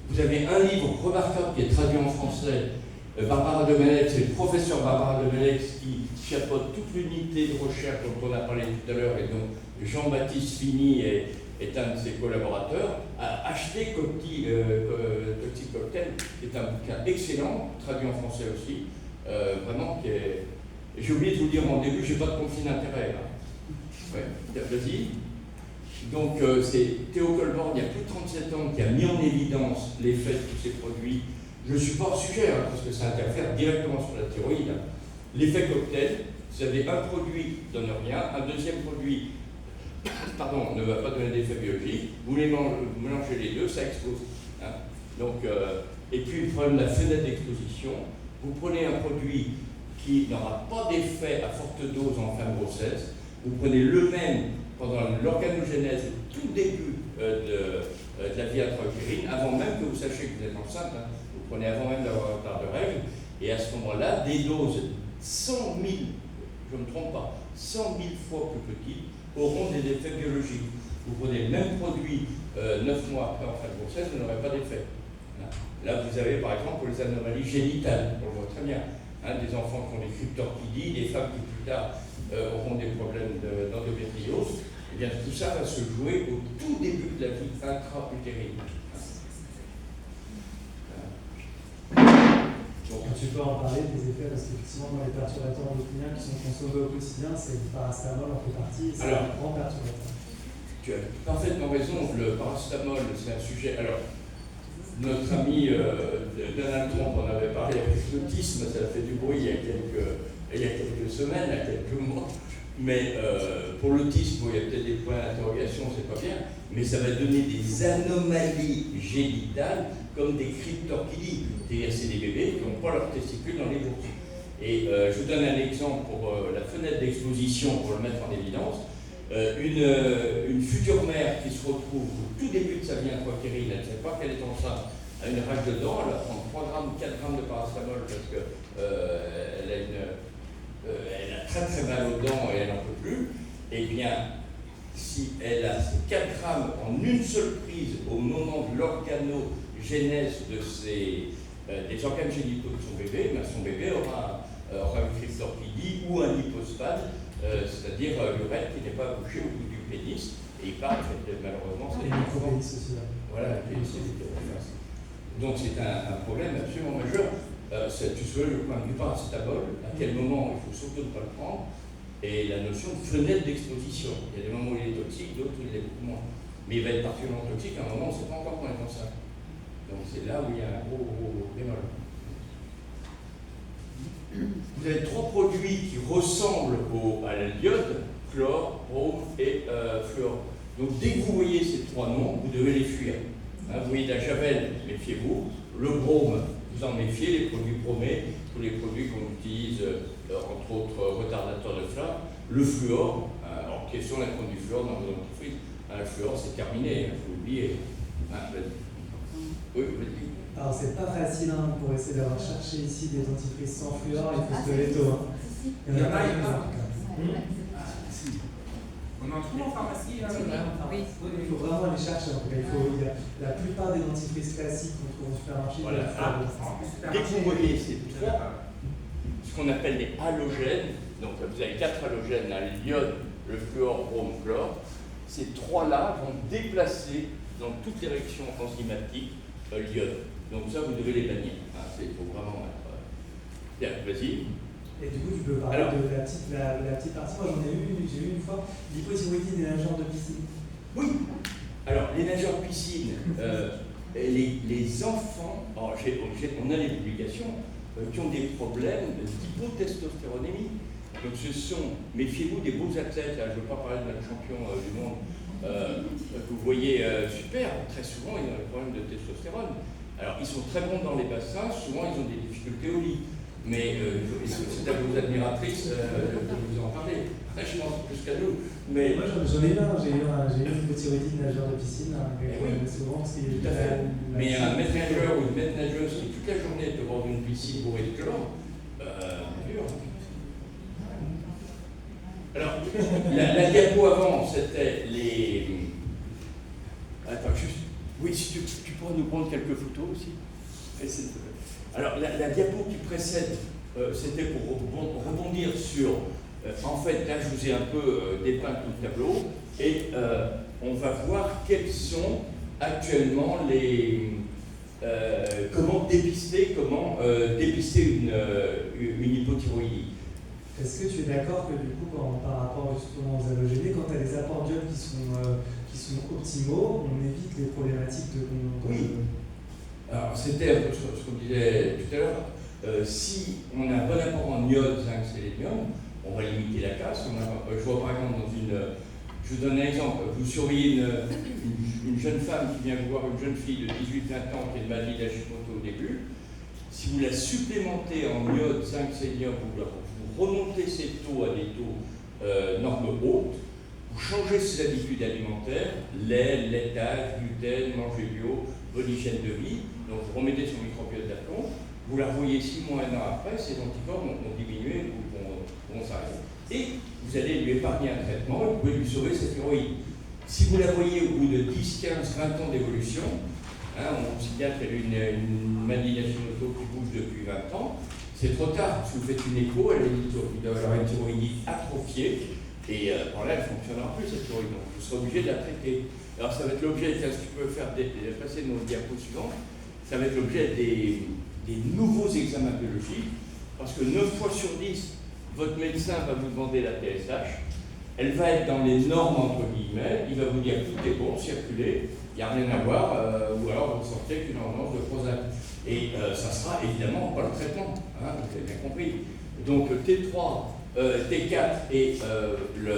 A: Vous avez un livre remarquable qui est traduit en français. Barbara Domenech, c'est le professeur Barbara Domenech qui chapeaute toute l'unité de recherche dont on a parlé tout à l'heure et dont Jean-Baptiste Fini est un de ses collaborateurs, a acheté Toxic Cocktail, qui est un bouquin excellent, traduit en français aussi, vraiment qui est... J'ai oublié de vous dire en début, j'ai pas de conflit d'intérêt là. Ouais, vas-y. Donc c'est Théo Colborn, il y a plus de 37 ans, qui a mis en évidence l'effet de tous ces produits. Je ne suis pas hors sujet, parce que ça interfère directement sur la thyroïde. L'effet cocktail, vous avez un produit qui ne donne rien, un deuxième produit ne va pas donner d'effet biologique, vous mélangez les deux, ça explose. Donc, et puis le problème de la fenêtre d'exposition, vous prenez un produit qui n'aura pas d'effet à forte dose en fin de grossesse, vous prenez le même pendant l'organogénèse, au tout début de la vie intra-utérine, avant même que vous sachiez que vous êtes enceinte, vous prenez avant même d'avoir un retard de règles, et à ce moment-là, des doses 100 000, je ne me trompe pas, 100 000 fois plus petites, auront des effets biologiques. Vous prenez le même produit 9 mois après en fin de grossesse, vous n'aurez pas d'effet. Là, vous avez par exemple pour les anomalies génitales, on le voit très bien, des enfants qui ont des cryptorchidie, des femmes qui plus tard auront des problèmes d'endométriose. Eh bien, tout ça va se jouer au tout début de la vie intra-utérine.
B: Tu peux en parler des effets, parce qu'effectivement, dans les perturbateurs endocriniens qui sont consommés au quotidien, c'est le paracétamol en fait partie, et c'est un grand perturbateur.
A: Tu as parfaitement raison, le paracétamol, c'est un sujet. Alors, notre ami Donald Trump en avait parlé avec l'autisme, ça a fait du bruit il y a quelques semaines, il y a quelques mois. Mais pour l'autisme, il y a peut-être des points d'interrogation, c'est pas bien, mais ça va donner des anomalies génitales comme des cryptorchidies. C'est-à-dire c'est des bébés qui n'ont pas leurs testicules dans les bourses. Et je vous donne un exemple pour la fenêtre d'exposition, pour le mettre en évidence. Une future mère qui se retrouve au tout début de sa vie intra-utérine, elle ne sait pas qu'elle est enceinte, a une rage de dents, elle va prendre 3 grammes, 4 grammes de paracétamol parce qu'elle elle a très très mal aux dents et elle n'en peut plus. Eh bien, si elle a ces 4 grammes en une seule prise au moment de l'organogénèse des organes génitaux de son bébé, son bébé aura une cryptorchidie ou un hypospade, c'est-à-dire l'urètre qui n'est pas bouché au bout du pénis, et il part, malheureusement, c'est
B: le pénis aussi.
A: Voilà, le pénis, donc c'est un problème absolument majeur. Tu souhaites le point du paracétamol, à quel moment il faut surtout ne pas le prendre, et la notion de fenêtre d'exposition. Il y a des moments où il est toxique, d'autres où il est beaucoup moins. Mais il va être particulièrement toxique à un moment où on ne sait pas encore qu'on est enceinte. Donc c'est là où il y a un gros bémol. Vous avez 3 produits qui ressemblent à l'iode, chlore, brome et fluor. Donc dès que vous voyez ces 3 noms, vous devez les fuir. Vous voyez la javel, méfiez-vous. Le brome, vous en méfiez, les produits bromés, tous les produits qu'on utilise, entre autres retardateurs de flamme. Le fluor, alors question d'introdire du fluor dans vos dentifrices. Le fluor, c'est terminé, il faut l'oublier. Oui, vas-y.
B: Alors c'est pas facile pour essayer d'avoir cherché ici des dentifrices sans fluor, il faut se lever tôt.
C: Il y en a, on en trouve en pharmacie, là,
B: oui. Il faut vraiment les chercher. En tout cas, la plupart des dentifrices classiques qu'on trouve au supermarché.
A: Voilà. Dès que vous voyez ces 3, ce qu'on appelle des halogènes, donc vous avez 4 halogènes, l'iode, le fluor, brome, chlore, ces 3-là vont déplacer dans toutes les réactions enzymatiques l'iode. Donc ça, vous devez les bannir. Il faut vraiment être... Bien, vas-y.
B: Et du coup, tu peux parler de la petite partie. Moi, j'ai eu une fois l'hypothyroïdie des nageurs de piscine.
A: Oui. Alors, les nageurs de piscine, les enfants, on a des publications qui ont des problèmes d'hypotestostéronémie. Donc, ce sont, méfiez-vous, des beaux athlètes. Là, je ne veux pas parler de notre champion du monde. Vous voyez, super, très souvent, ils ont des problèmes de testostérone. Alors, ils sont très bons dans les bassins, souvent, ils ont des difficultés au lit. Mais c'est à vos admiratrices de vous en parler. Je pense plus qu'à nous. Mais
B: moi, j'en ai eu une hypothyroïdie de nageur de piscine.
A: Oui,
B: souvent,
A: tout à fait. Mais un maître nageur ou une maître nageuse qui toute la journée devant une piscine bourrée de chlore, dur. Alors, la diapo avant, c'était les... Attends, juste... Oui, si tu pourrais nous prendre quelques photos aussi. Alors, la diapo qui précède, c'était pour rebondir sur... en fait, là, je vous ai un peu dépeint tout le tableau, et on va voir quels sont actuellement les... comment dépister une hypothyroïdie.
B: Est-ce que tu es d'accord que du coup, par rapport justement aux halogénés, quand tu as des apports d'iode qui sont optimaux, on évite les problématiques de...
A: Oui. Alors, c'était un peu ce qu'on disait tout à l'heure. Si on a un bon apport en iode, zinc, sélénium, on va limiter la casse. Je vois par exemple je vous donne un exemple. Vous surveillez une jeune femme qui vient vous voir, une jeune fille de 18-20 ans qui a une maladie d'Hashimoto au début. Si vous la supplémentez en iode, zinc, sélénium, vous remontez ses taux à des taux normes hautes, vous changez ses habitudes alimentaires, lait, laitage, gluten, manger bio, bonne hygiène de vie, donc vous remettez son microbiote d'aplomb, vous la revoyez 6 mois, 1 an après, ses anticorps vont diminuer ou vont s'arrêter. Et vous allez lui épargner un traitement et vous pouvez lui sauver sa thyroïde. Si vous la voyez au bout de 10, 15, 20 ans d'évolution, on sait bien qu'elle a une maladie d'Hashimoto qui bouge depuis 20 ans, c'est trop tard. Si vous faites une écho, elle doit avoir une thyroïde atrophiée, et par là, elle ne fonctionnera plus, cette thyroïde. Donc, vous serez obligé de la traiter. Alors, ça va être l'objet, si tu peux faire passer nos diapos suivantes, ça va être l'objet des nouveaux examens biologiques, parce que 9 fois sur 10, votre médecin va vous demander la TSH, elle va être dans les normes entre guillemets, il va vous dire tout est bon, circulez, il n'y a rien à voir, ou alors vous sortez qu'une ordonnance de Prozac. Et ça sera évidemment pas le traitement, vous avez bien compris. Donc T3, T4 et le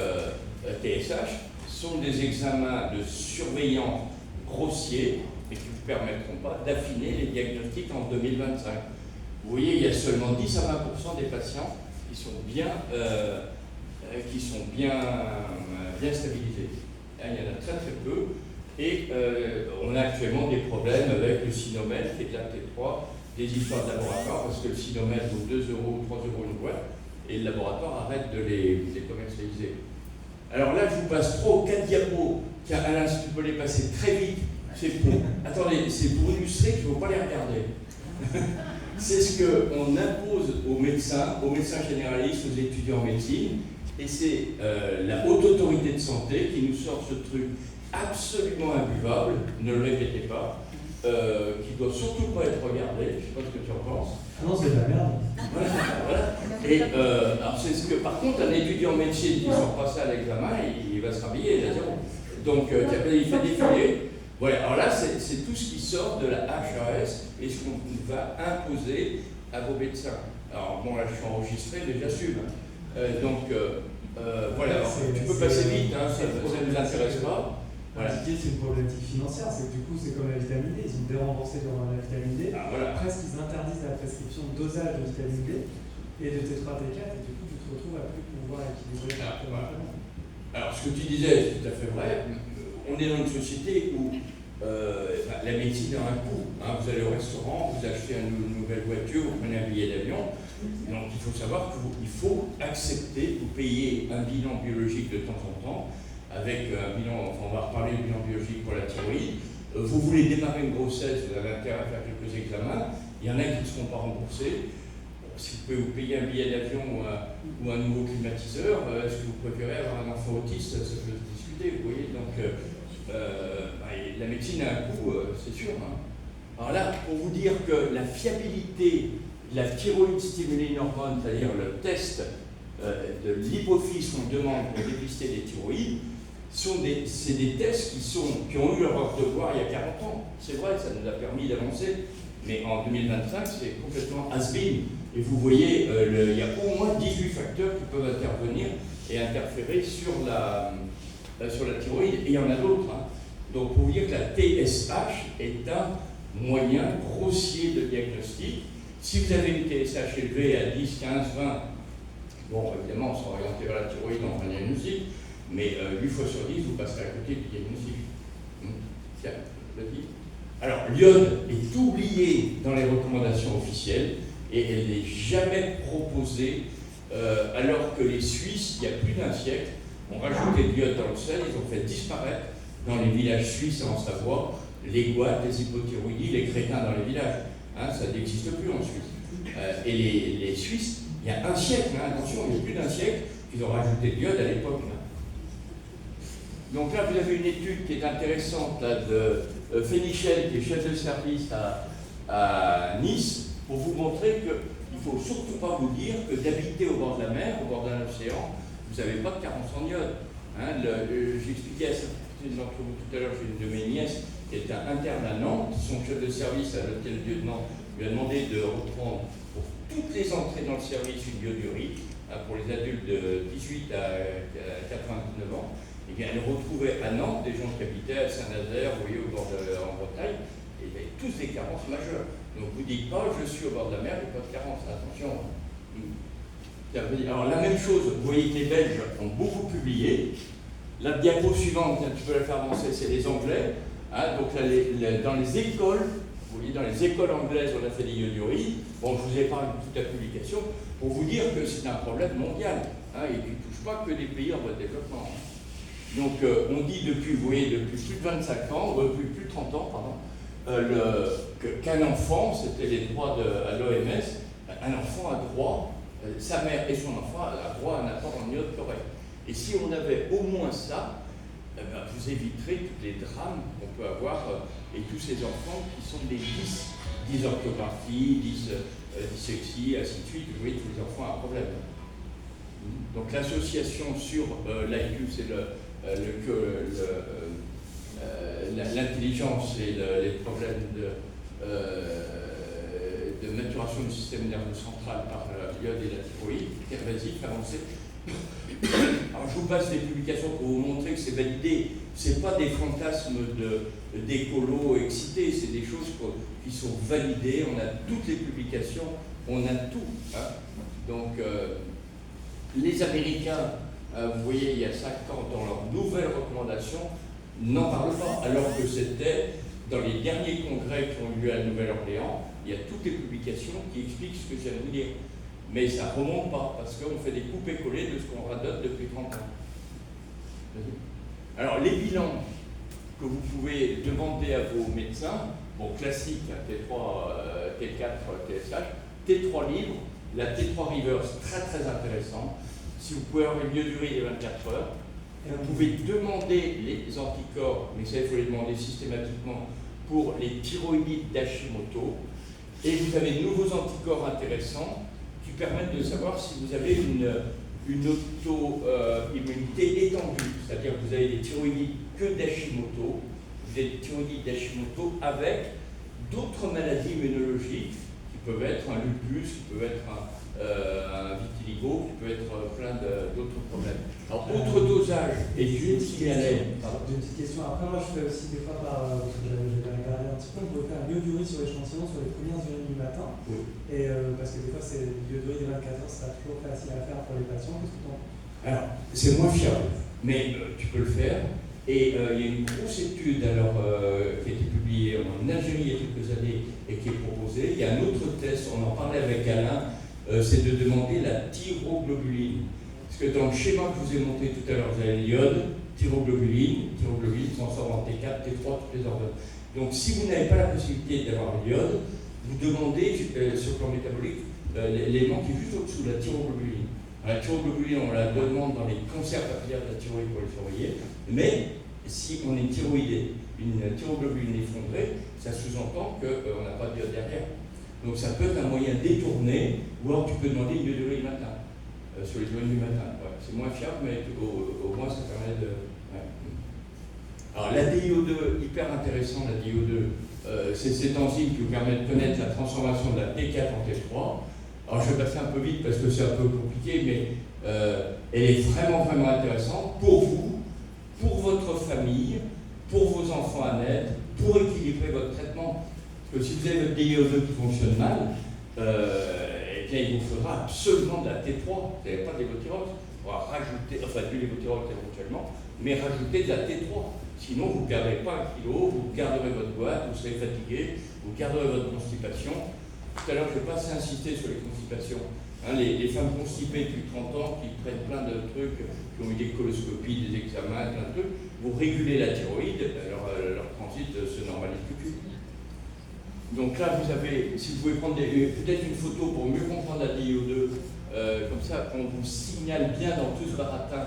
A: TSH sont des examens de surveillance grossiers et qui ne vous permettront pas d'affiner les diagnostics en 2025. Vous voyez, il y a seulement 10 à 20% des patients qui sont bien stabilisés. Il y en a très très peu. Et on a actuellement des problèmes avec le Sinomel qui est de la T3, des histoires de laboratoire, parce que le Sinomel vaut 2 euros ou 3 euros une boîte, et le laboratoire arrête de les commercialiser. Alors là, je vous passe 3 ou 4 diapos, car Alain, si tu peux les passer très vite, c'est pour illustrer qu'il ne faut pas les regarder. C'est ce qu'on impose aux médecins généralistes, aux étudiants en médecine, et c'est la haute autorité de santé qui nous sort ce truc absolument imbuvable, ne le répétez pas, qui ne doit surtout pas être regardé, je ne sais pas ce que tu en penses.
B: Non, c'est de la merde.
A: Voilà. Et alors c'est ce que, par contre, un étudiant en médecine qui sort passer à l'examen, il va se rhabiller, il a zéro. Donc il fait défiler. Voilà, alors là, c'est tout ce qui sort de la HAS et ce qu'on va imposer à vos médecins. Alors bon, là, je suis enregistré, mais j'assume. Voilà, alors, tu peux passer vite, ça ne nous intéresse pas. Voilà.
B: C'est une problématique financière, c'est que du coup c'est comme la vitamine D, ils ont déremboursé dans la vitamine D, presque ils interdisent la prescription de dosage de vitamine D et de T3, T4 et du coup tu te retrouves à plus pouvoir équilibrer.
A: Alors ce que tu disais c'est tout à fait vrai, on est dans une société où la médecine a un coût. Vous allez au restaurant, vous achetez une nouvelle voiture, vous prenez un billet d'avion, donc il faut savoir qu'il faut accepter, vous payez un bilan biologique de temps en temps, avec un bilan, on va reparler du bilan biologique pour la thyroïde. Vous voulez démarrer une grossesse, vous avez intérêt à faire quelques examens. Il y en a qui ne seront pas remboursés. Si vous pouvez vous payer un billet d'avion ou un nouveau climatiseur, est-ce que vous préférez avoir un enfant autiste? Ça peut se discuter, vous voyez. Donc, la médecine a un coût, c'est sûr. Alors là, pour vous dire que la fiabilité de la thyroïde stimulée une hormone, c'est-à-dire le test de l'hypophyse qu'on demande pour dépister les thyroïdes, c'est des tests qui ont eu leur devoir il y a 40 ans. C'est vrai, ça nous a permis d'avancer, mais en 2025, c'est complètement has-been. Et vous voyez, il y a au moins 18 facteurs qui peuvent intervenir et interférer sur la thyroïde, et il y en a d'autres. Donc, pour vous dire que la TSH est un moyen grossier de diagnostic. Si vous avez une TSH élevée à 10, 15, 20, bon, évidemment, on sera orienté vers la thyroïde en fin de diagnostic, mais 8 fois sur 10, vous passerez à côté du diagnostic. Tiens, vas-y. Alors, l'iode est oubliée dans les recommandations officielles et elle n'est jamais proposée, alors que les Suisses, il y a plus d'un siècle, ont rajouté de l'iode dans le sel, ils ont fait disparaître dans les villages suisses en Savoie les goites, les hypothyroïdies, les crétins dans les villages. Hein, ça n'existe plus en Suisse. Et les Suisses, il y a un siècle, hein, attention, il y a plus d'un siècle, qu'ils ont rajouté de l'iode à l'époque. Hein. Donc là, vous avez une étude qui est intéressante là, de Fénichel, qui est chef de service à Nice, pour vous montrer qu'il ne faut surtout pas vous dire que d'habiter au bord de la mer, au bord d'un océan, vous n'avez pas de carence en iode. Hein, j'expliquais à certains d'entre vous tout à l'heure, j'ai une de mes nièces qui est interne à Nantes, son chef de service à l'hôtel-dieu de Nantes lui a demandé de reprendre pour toutes les entrées dans le service une iodurie, hein, pour les adultes de 18 à 99 ans. Et bien, elle retrouvait à Nantes des gens qui habitaient à Saint-Nazaire, vous voyez, au bord en Bretagne, et ils avaient tous des carences majeures. Donc vous dites pas, je suis au bord de la mer, il n'y a pas de carence, attention. Alors la même chose, vous voyez que les Belges ont beaucoup publié. La diapo suivante, tu peux la faire avancer, c'est les Anglais. Hein, donc là, dans les écoles, vous voyez, dans les écoles anglaises, on a fait des ioduries. Bon, je vous épargne toute la publication pour vous dire que c'est un problème mondial, hein, et qui ne touche pas que les pays en voie de développement. Donc on dit depuis, vous voyez, depuis plus de 25 ans, depuis plus de 30 ans, pardon, qu'un enfant, c'était les droits à l'OMS, un enfant a droit, sa mère et son enfant a droit à un apport en iode correct. Et si on avait au moins ça, eh ben, vous éviterez tous les drames qu'on peut avoir et tous ces enfants qui sont des dysorthographies, dyslexie, ainsi de suite. Vous voyez, tous les enfants ont un problème. Donc l'association sur l'IQ, c'est l'intelligence et les problèmes de maturation du système nerveux central par l'iode et la thyroïde, pervasif, avancé. Alors je vous passe les publications pour vous montrer que c'est validé. Ce n'est pas des fantasmes d'écolos excités, c'est des choses qui sont validées. On a toutes les publications, on a tout. Hein. Donc les Américains, vous voyez, il y a 5 ans, dans leurs nouvelles recommandations, n'en parlent pas, alors que c'était dans les derniers congrès qui ont eu lieu à Nouvelle-Orléans, il y a toutes les publications qui expliquent ce que je viens de vous dire. Mais ça ne remonte pas, parce qu'on fait des coupés-collés de ce qu'on radote depuis 30 ans. Alors, les bilans que vous pouvez demander à vos médecins, bon, classique, T3, T4, TSH, T3 libre, la T3 reverse, très très intéressant. Si vous pouvez avoir une iodurie des 24 heures, vous pouvez demander les anticorps, mais ça il faut les demander systématiquement pour les thyroïdites d'Hashimoto, et vous avez de nouveaux anticorps intéressants qui permettent de savoir si vous avez une auto-immunité étendue, c'est-à-dire que vous avez des thyroïdites que d'Hashimoto, vous avez des thyroïdites d'Hashimoto avec d'autres maladies immunologiques qui peuvent être un lupus, qui peut être un vitiligo, qui peut être plein d'autres problèmes. Alors, autre dosage, et je signalais.
B: J'ai une petite question. Après, moi, je fais aussi des fois parce que j'ai regardé un petit peu, on peut faire un iodurie sur l'échantillon sur les premières urines du matin. Oui. Et parce que des fois, c'est l'iodurie des 24 heures, c'est pas toujours facile à faire pour les patients. Qu'est-ce que tu en penses?
A: Alors, c'est moins fiable, mais tu peux le faire. Et il y a une grosse étude alors, qui a été publiée en Algérie il y a quelques années et qui est proposée. Il y a un autre test, on en parlait avec Alain, c'est de demander la thyroglobuline. Parce que dans le schéma que je vous ai montré tout à l'heure, vous avez l'iode, thyroglobuline transforme en T4, T3, toutes les hormones. Donc si vous n'avez pas la possibilité d'avoir l'iode, vous demandez sur le plan métabolique l'élément qui est juste au-dessous, la thyroglobuline. La thyroglobuline, on la demande dans les cancers papillaires de la thyroïde pour les surveiller, mais si on est thyroïdé, une thyroglobuline effondrée, ça sous-entend qu'on n'a pas d'iode derrière. Donc ça peut être un moyen détourné, ou alors tu peux demander une iodurie le matin, sur les urines du matin. Ouais, c'est moins fiable, mais au moins ça permet de... Ouais. Alors la DIO2, hyper intéressant, la DIO2, c'est cette enzyme qui vous permet de connaître la transformation de la T4 en T3. Alors je vais passer un peu vite parce que c'est un peu compliqué, mais elle est vraiment, vraiment intéressante pour vous, pour votre famille, pour vos enfants à naître, pour équilibrer votre traitement. Parce que si vous avez votre DIO2 qui fonctionne mal, eh bien il vous faudra absolument de la T3. Vous n'avez pas de lévothyrox, il faudra rajouter, enfin du lévothyrox éventuellement, mais rajouter de la T3. Sinon, vous ne perdrez pas 1 kilo, vous garderez votre boîte, vous serez fatigué, vous garderez votre constipation. Tout à l'heure, je n'ai pas assez insisté sur les constipations. Hein, les femmes constipées depuis 30 ans, qui prennent plein de trucs, qui ont eu des coloscopies, des examens, plein de trucs, vous régulez la thyroïde, alors leur transit se normalise tout de suite. Donc là, vous avez, si vous pouvez prendre peut-être une photo pour mieux comprendre la DIO2, comme ça, on vous signale bien dans tout ce baratin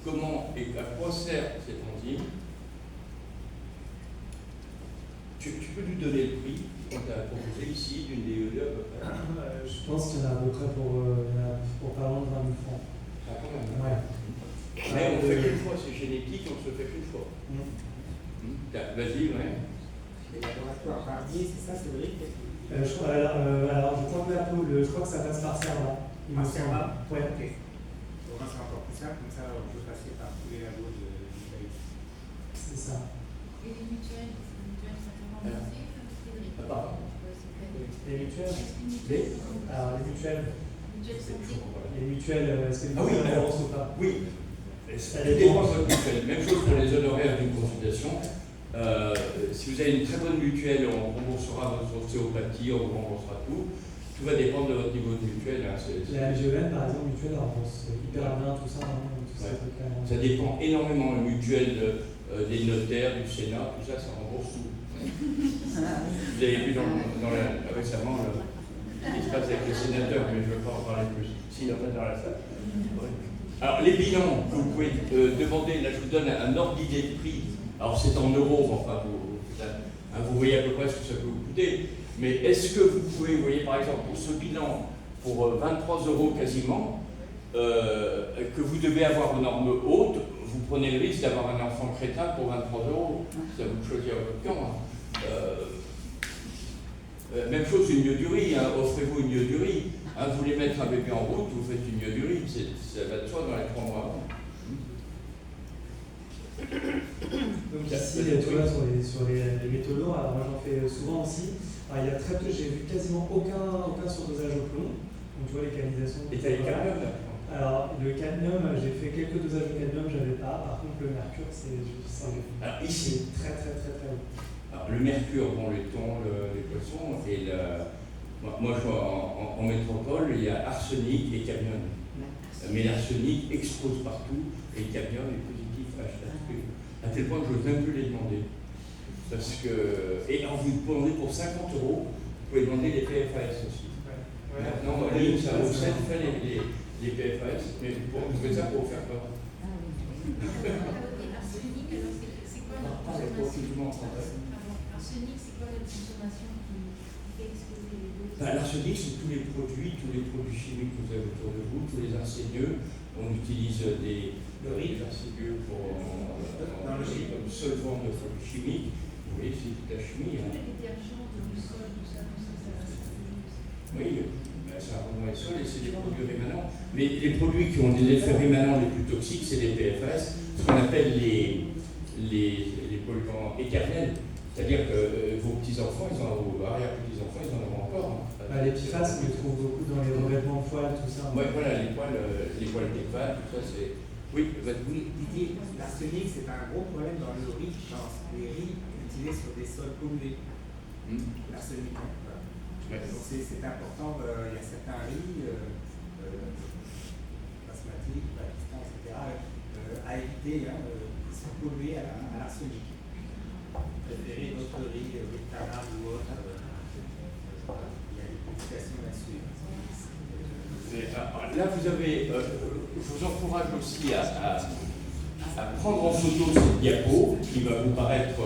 A: comment et à quoi sert cette enzyme. Tu peux lui donner le prix qu'on t'a proposé ici d'une DIO2 à peu près?
B: Je pense qu'il y en a à peu près pour pas loin de 20 000 francs.
A: Ah, quand même.
B: Ouais.
A: Mais on ne fait qu'une fois, c'est génétique, on se fait qu'une fois. Vas-y, ouais.
C: Les laboratoires Barbier, c'est ça, Cédric?
B: Alors, je crois que je crois que ça passe par Serva. Il me semble. Ouais.
C: Ok. Pour moi, c'est encore plus simple, comme ça, on peut passer par tous les labos d'Italie.
B: C'est ça.
D: Et les mutuelles, ça peut rembourser, Cédric?
A: Pardon.
B: Les mutuelles. Alors, les mutuelles. Les mutuelles, est-ce que les mutuelles remboursent ou pas?
A: Oui. Ça dépend de votre mutuelle. Même chose pour les honoraires d'une consultation. Si vous avez une très bonne mutuelle, on remboursera votre ostéopathie, on vous remboursera tout. Tout va dépendre de votre niveau de mutuelle. Hein.
B: La MGEN, par exemple, mutuelle, elle rembourse hyper bien tout ça.
A: Ça dépend énormément. La mutuelle des notaires, du Sénat, tout ça, ça rembourse tout. Vous avez vu récemment ce qui se passe avec les sénateurs, mais je ne veux pas en parler plus. S'il y en a dans la salle. Ouais. Alors, les bilans, vous pouvez demander, là je vous donne un ordre d'idée de prix. Alors, c'est en euros, enfin, vous voyez à peu près ce que ça peut vous coûter. Mais est-ce que vous pouvez, vous voyez par exemple, pour ce bilan, pour 23 € quasiment, que vous devez avoir aux normes hautes, vous prenez le risque d'avoir un enfant crétin pour 23 €. Ça vous choisir votre camp. Même chose, une myodurie, hein, offrez-vous une myodurie. Hein, vous voulez mettre un bébé en route, vous faites une myodurie, ça va de soi dans les 3 mois avant.
B: Donc ici, tu vois, sur les métaux lourds, alors moi j'en fais souvent aussi. Alors, il y a très peu, j'ai vu quasiment aucun surdosage au plomb. Donc tu vois les canalisations.
A: Et tu as les cadmium là?
B: Alors le cadmium, j'ai fait quelques dosages de cadmium, j'avais pas. Par contre le mercure, c'est
A: alors ici,
B: très haut.
A: Alors, le mercure, bon, les thons, les poissons, et moi je vois en métropole, il y a arsenic et cadmium. Mais l'arsenic explose partout et le cadmium est positif à tel point que je n'ose même plus les demander. Parce que, et alors vous demandez pour 50 €, vous pouvez demander les PFAS aussi. Ouais. Maintenant, en ligne, ça vous fait les PFAS, mais vous faites ça pour vous faire peur.
D: Arsenic, alors c'est quoi la consommation? Arsenic, c'est quoi la consommation qui fait exploser les doses?
A: L'arsenic, c'est tous les produits chimiques que vous avez autour de vous, tous les arsénieux. On utilise des arsénieux dans le riz comme solvant de produits chimiques. Vous voyez, c'est toute la chimie.
D: Tous les détergents du sol, tout ça va se.
A: Oui, ça rend les sols et c'est des produits rémanents. Mais les produits qui ont des effets rémanents les plus toxiques, c'est les PFAS, ce qu'on appelle les polluants éternels. C'est-à-dire que vos petits-enfants, vos arrière-petits-enfants, ils en auront encore. Hein.
B: Les PFAS, on les trouve beaucoup dans les revêtements de poils, tout ça.
A: Oui, voilà, les poils d'étoiles, tout ça, c'est. Oui,
C: Didier, l'arsenic, c'est un gros problème dans le riz, dans les riz cultivés sur des sols pollués. L'arsenic. Voilà. Ouais. Donc c'est important, il y a certains riz, basmati, Pakistan, etc., à éviter, qui sont pollués à l'arsenic. Préférez votre riz, Tara ou autre, il y a des complications là-dessus.
A: Là, vous avez, je vous encourage aussi à prendre en photo cette diapo qui va vous paraître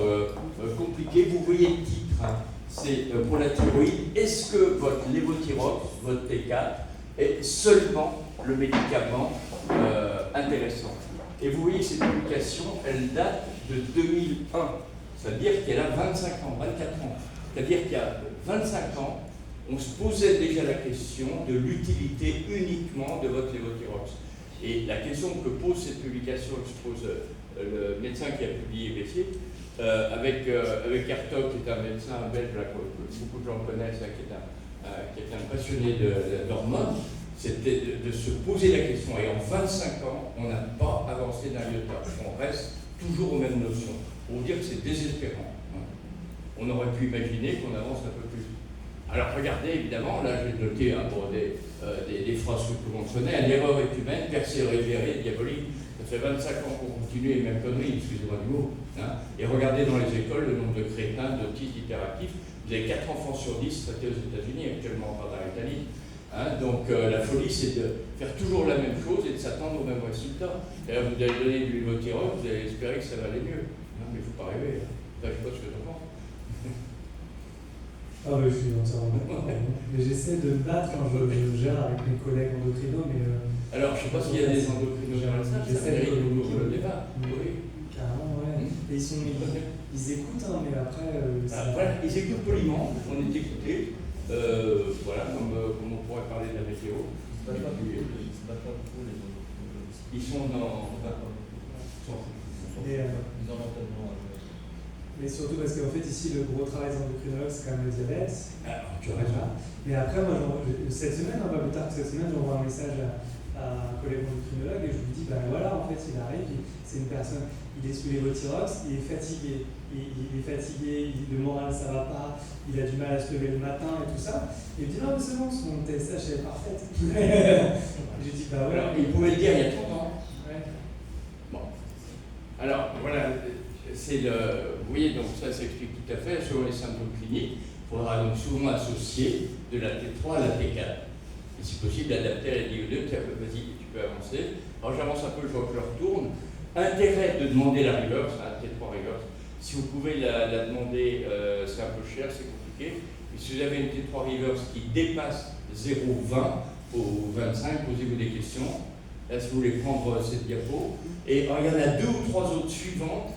A: compliquée. Vous voyez le titre, hein, c'est pour la thyroïde. Est-ce que votre lévothyrox, votre T4, est seulement le médicament intéressant? Et vous voyez, cette publication, elle date de 2001. C'est-à-dire qu'elle a 25 ans, 24 ans. C'est-à-dire qu'il y a 25 ans, on se posait déjà la question de l'utilité uniquement de votre lévothyrox. Et la question que pose cette publication, que se pose le médecin qui a publié Bessier, avec Hertog, qui est un médecin belge, là, que beaucoup de gens connaissent, là, qui est un passionné d'hormones, c'était de se poser la question. Et en 25 ans, on n'a pas avancé d'un iota. On reste toujours aux mêmes notions. Pour vous dire que c'est désespérant. On aurait pu imaginer qu'on avance un peu plus. Alors regardez, évidemment, là j'ai noté des phrases que tout le monde connaît. L'erreur est humaine, persévérer, diabolique. Ça fait 25 ans qu'on continue les mêmes conneries, excusez-moi du mot. Et regardez dans les écoles le nombre de crétins, d'autistes hyperactifs. Vous avez 4 enfants sur 10 traités aux États-Unis, actuellement en Italie. Donc la folie, c'est de faire toujours la même chose et de s'attendre au même résultat. D'ailleurs, vous allez donner du Levothyrox, vous allez espérer que ça va aller mieux. Mais il ne faut pas rêver. Enfin, je ne sais pas ce que tu en penses.
B: Ah oui, je suis entièrement d'accord. Mais j'essaie de me battre quand je gère avec mes collègues endocrinos, mais...
A: Alors, je ne sais pas s'il y a des endocrinos dans la salle, ça mérite le débat. Oui.
B: Carrément, ouais. Et ils écoutent, hein, mais après...
A: voilà, ils écoutent poliment, on est écoutés. Voilà, comme on pourrait parler de la météo. Ils sont dans...
B: Mais surtout parce qu'en fait, ici, le gros travail des endocrinologues, c'est quand même le diabète.
A: Ah, tu as raison.
B: Mais après, moi, cette semaine, pas plus tard que cette semaine, j'envoie un message à un collègue endocrinologue et je lui dis, ben voilà, en fait, il arrive, c'est une personne, il est sous les Levothyrox, il est fatigué. Il est fatigué, le moral, ça va pas, il a du mal à se lever le matin et tout ça. Et il me dit, non, mais c'est bon, son TSH, elle est parfaite. J'ai dit, bah voilà.
A: Alors, il pouvait le dire il y a 30 ans.
B: Ouais.
A: Bon. Alors, voilà. C'est vous voyez, donc ça s'explique tout à fait. Selon les symptômes cliniques, il faudra donc souvent associer de la T3 à la T4. Et si possible, adapter à la DO2. Vas-y, tu peux avancer. Alors j'avance un peu, je vois que je retourne. Intérêt de demander la reverse, la T3 reverse. Si vous pouvez la demander, c'est un peu cher, c'est compliqué. Et si vous avez une T3 reverse qui dépasse 0,20 ou 25, posez-vous des questions. Là, si vous voulez prendre cette diapo. Et alors, il y en a 2 ou 3 autres suivantes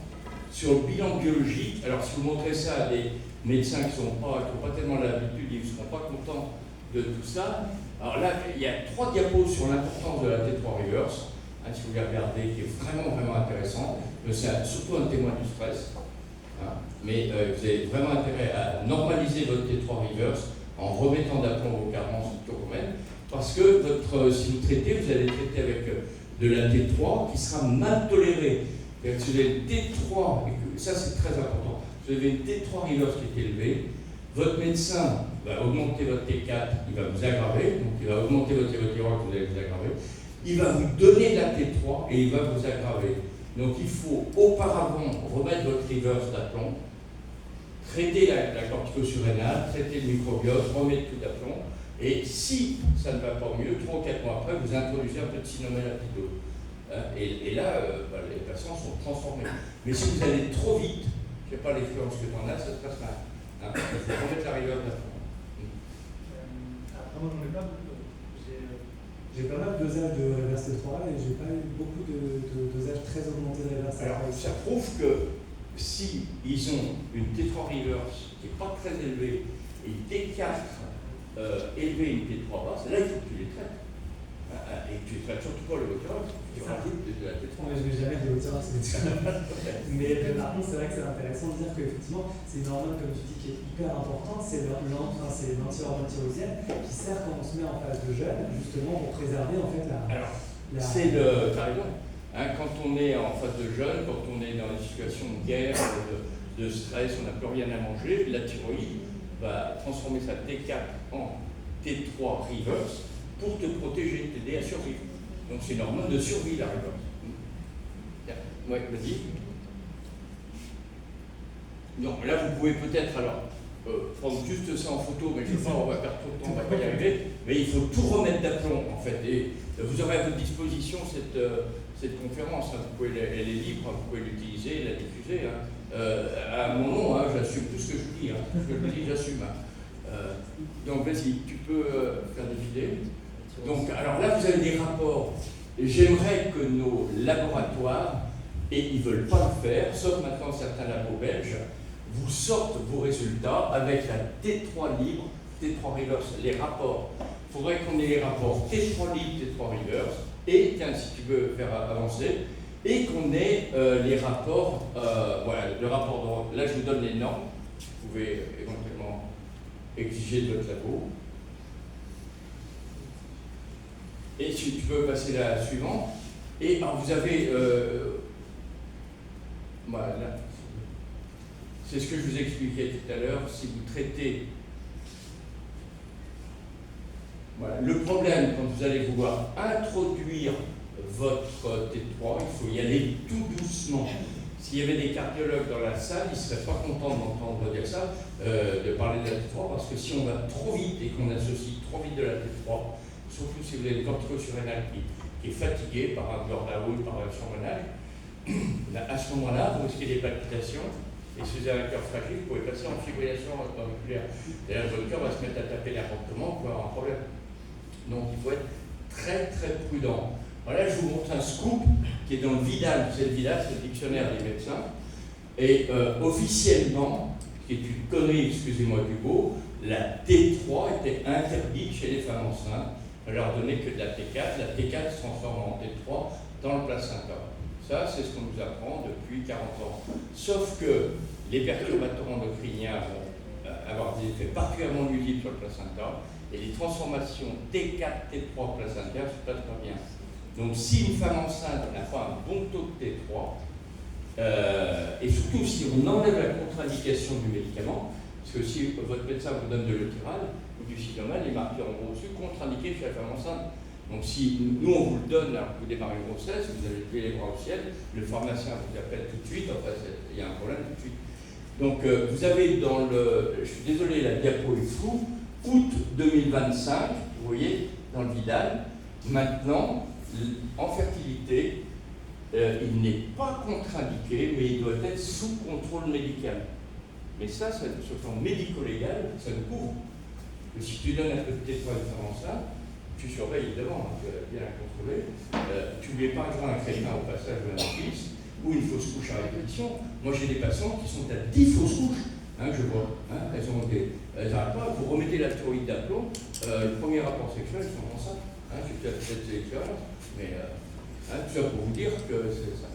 A: sur le bilan biologique. Alors, si vous montrez ça à des médecins qui n'ont pas tellement l'habitude, ils ne seront pas contents de tout ça. Alors là, il y a 3 diapos sur l'importance de la T3 reverse, si vous les regardez, qui est vraiment, vraiment intéressant. C'est surtout un témoin du stress. Mais vous avez vraiment intérêt à normaliser votre T3 reverse en remettant d'aplomb vos carences romaines, parce que si vous traitez, vous allez traiter avec de la T3 qui sera mal tolérée. Si vous avez une T3, et ça c'est très important, si vous avez une T3 reverse qui est élevée, votre médecin va augmenter votre T4, il va vous aggraver, donc il va augmenter votre Levothyrox, vous allez vous aggraver, il va vous donner de la T3 et il va vous aggraver. Donc il faut auparavant remettre votre reverse d'aplomb, traiter la corticosurrénale, traiter le microbiote, remettre tout d'aplomb, et si ça ne va pas mieux, 3 ou 4 mois après, vous introduisez un peu de cynomélapidose. Et là, les personnes sont transformées. Mais si vous allez trop vite, je ne sais pas l'expérience que tu en as, ça se passe mal. Il faut remettre la rigueur d'aplomb.
B: Après, moi, j'ai pas mal de dosages de reverse T3 et j'ai pas eu beaucoup de dosages très augmentés de reverse T3.
A: Alors, ça prouve que si ils ont une T3 reverse qui n'est pas très élevée et une T4 élevée et une T3 basse, là il faut que tu les traites. Et tu ne traites surtout pas le Levothyrox, tu rajoutes de la T3.
B: Mais je ne vais jamais le Levothyrox, mais par contre, c'est vrai que c'est intéressant de dire qu'effectivement, c'est une hormone, comme tu dis, qui est hyper importante, c'est l'anti-hormone thyroïdienne qui sert quand on se met en phase de jeûne, justement pour préserver en fait la.
A: Alors, t'as raison. Quand on est en phase de jeûne, quand on est dans une situation de guerre, de stress, on n'a plus rien à manger, la thyroïde va transformer sa T4 en T3 reverse pour te protéger, t'aider à survivre. Donc c'est une hormone de survie, la reverse. Ouais, vas-y. Donc là, vous pouvez peut-être alors prendre juste ça en photo, mais je ne sais pas, on va perdre trop de temps, on ne va pas y arriver. Mais il faut tout remettre d'aplomb, en fait. Et vous aurez à votre disposition cette conférence. Elle est libre, vous pouvez l'utiliser, la diffuser. À mon nom, j'assume tout ce que je dis. Ce que je dis, j'assume. Donc vas-y, tu peux faire défiler. Donc, alors là, vous avez des rapports. J'aimerais que nos laboratoires, et ils ne veulent pas le faire, sauf maintenant certains labos belges, vous sortent vos résultats avec la T3 libre, T3 reverse, les rapports. Il faudrait qu'on ait les rapports T3 libre, T3 reverse, et, tiens, si tu veux faire avancer, et qu'on ait les rapports, voilà, le rapport, là je vous donne les normes, vous pouvez éventuellement exiger de votre labo. Et si tu peux passer la suivante, et alors, vous avez Voilà. C'est ce que je vous expliquais tout à l'heure. Si vous traitez... Voilà. Le problème, quand vous allez vouloir introduire votre T3, il faut y aller tout doucement. S'il y avait des cardiologues dans la salle, ils ne seraient pas contents d'entendre dire ça, de parler de la T3, parce que si on va trop vite et qu'on associe trop vite de la T3, surtout si vous avez une ventricule surrénale qui est fatiguée par un burn-out, par un surmenage, à ce moment-là, vous risquez des palpitations, et si vous avez un cœur fragile, vous pouvez passer en fibrillation auriculaire. D'ailleurs, votre cœur va se mettre à taper n'importe comment, vous pouvez avoir un problème. Donc, il faut être très très prudent. Voilà, je vous montre un scoop qui est dans le Vidal. C'est le Vidal, c'est le dictionnaire des médecins. Et officiellement, ce qui est une connerie, excusez-moi du mot, la T3 était interdite chez les femmes enceintes. On leur donnait que de la T4. La T4 se transforme en T3 dans le placenta. Ça, c'est ce qu'on nous apprend depuis 40 ans. Sauf que les perturbateurs endocriniens vont avoir des effets particulièrement nuisibles sur le placenta. Et les transformations T4, T3 placentaires se passent pas bien. Donc si une femme enceinte n'a pas un bon taux de T3, et surtout si on enlève la contre-indication du médicament, parce que si votre médecin vous donne de l'Eutiral ou du Silomal, il est marqué en gros dessus contre-indiqué chez la femme enceinte. Donc si nous on vous le donne alors que vous démarrez une grossesse, vous avez levé les bras au ciel, le pharmacien vous appelle tout de suite, enfin il y a un problème tout de suite. Donc vous avez dans le, je suis désolé la diapo est floue, août 2025, vous voyez, dans le Vidal, maintenant, en fertilité, il n'est pas contre-indiqué, mais il doit être sous contrôle médical. Mais ça, sur le plan médico-légal, ça nous couvre. Que si tu donnes un peu de T3 à une femme enceinte, tu surveilles évidemment, tu vas bien la contrôler, tu lui épargneras un crétin au passage de l'analyse ou une fausse couche à répétition. Moi, j'ai des patients qui sont à 10 fausses couches. Je vois, elles n'arrêtent pas, vous remettez la thyroïde d'aplomb, le premier rapport sexuel, ils sont enceintes. J'ai peut-être cette expérience, mais tout ça pour vous dire que c'est ça.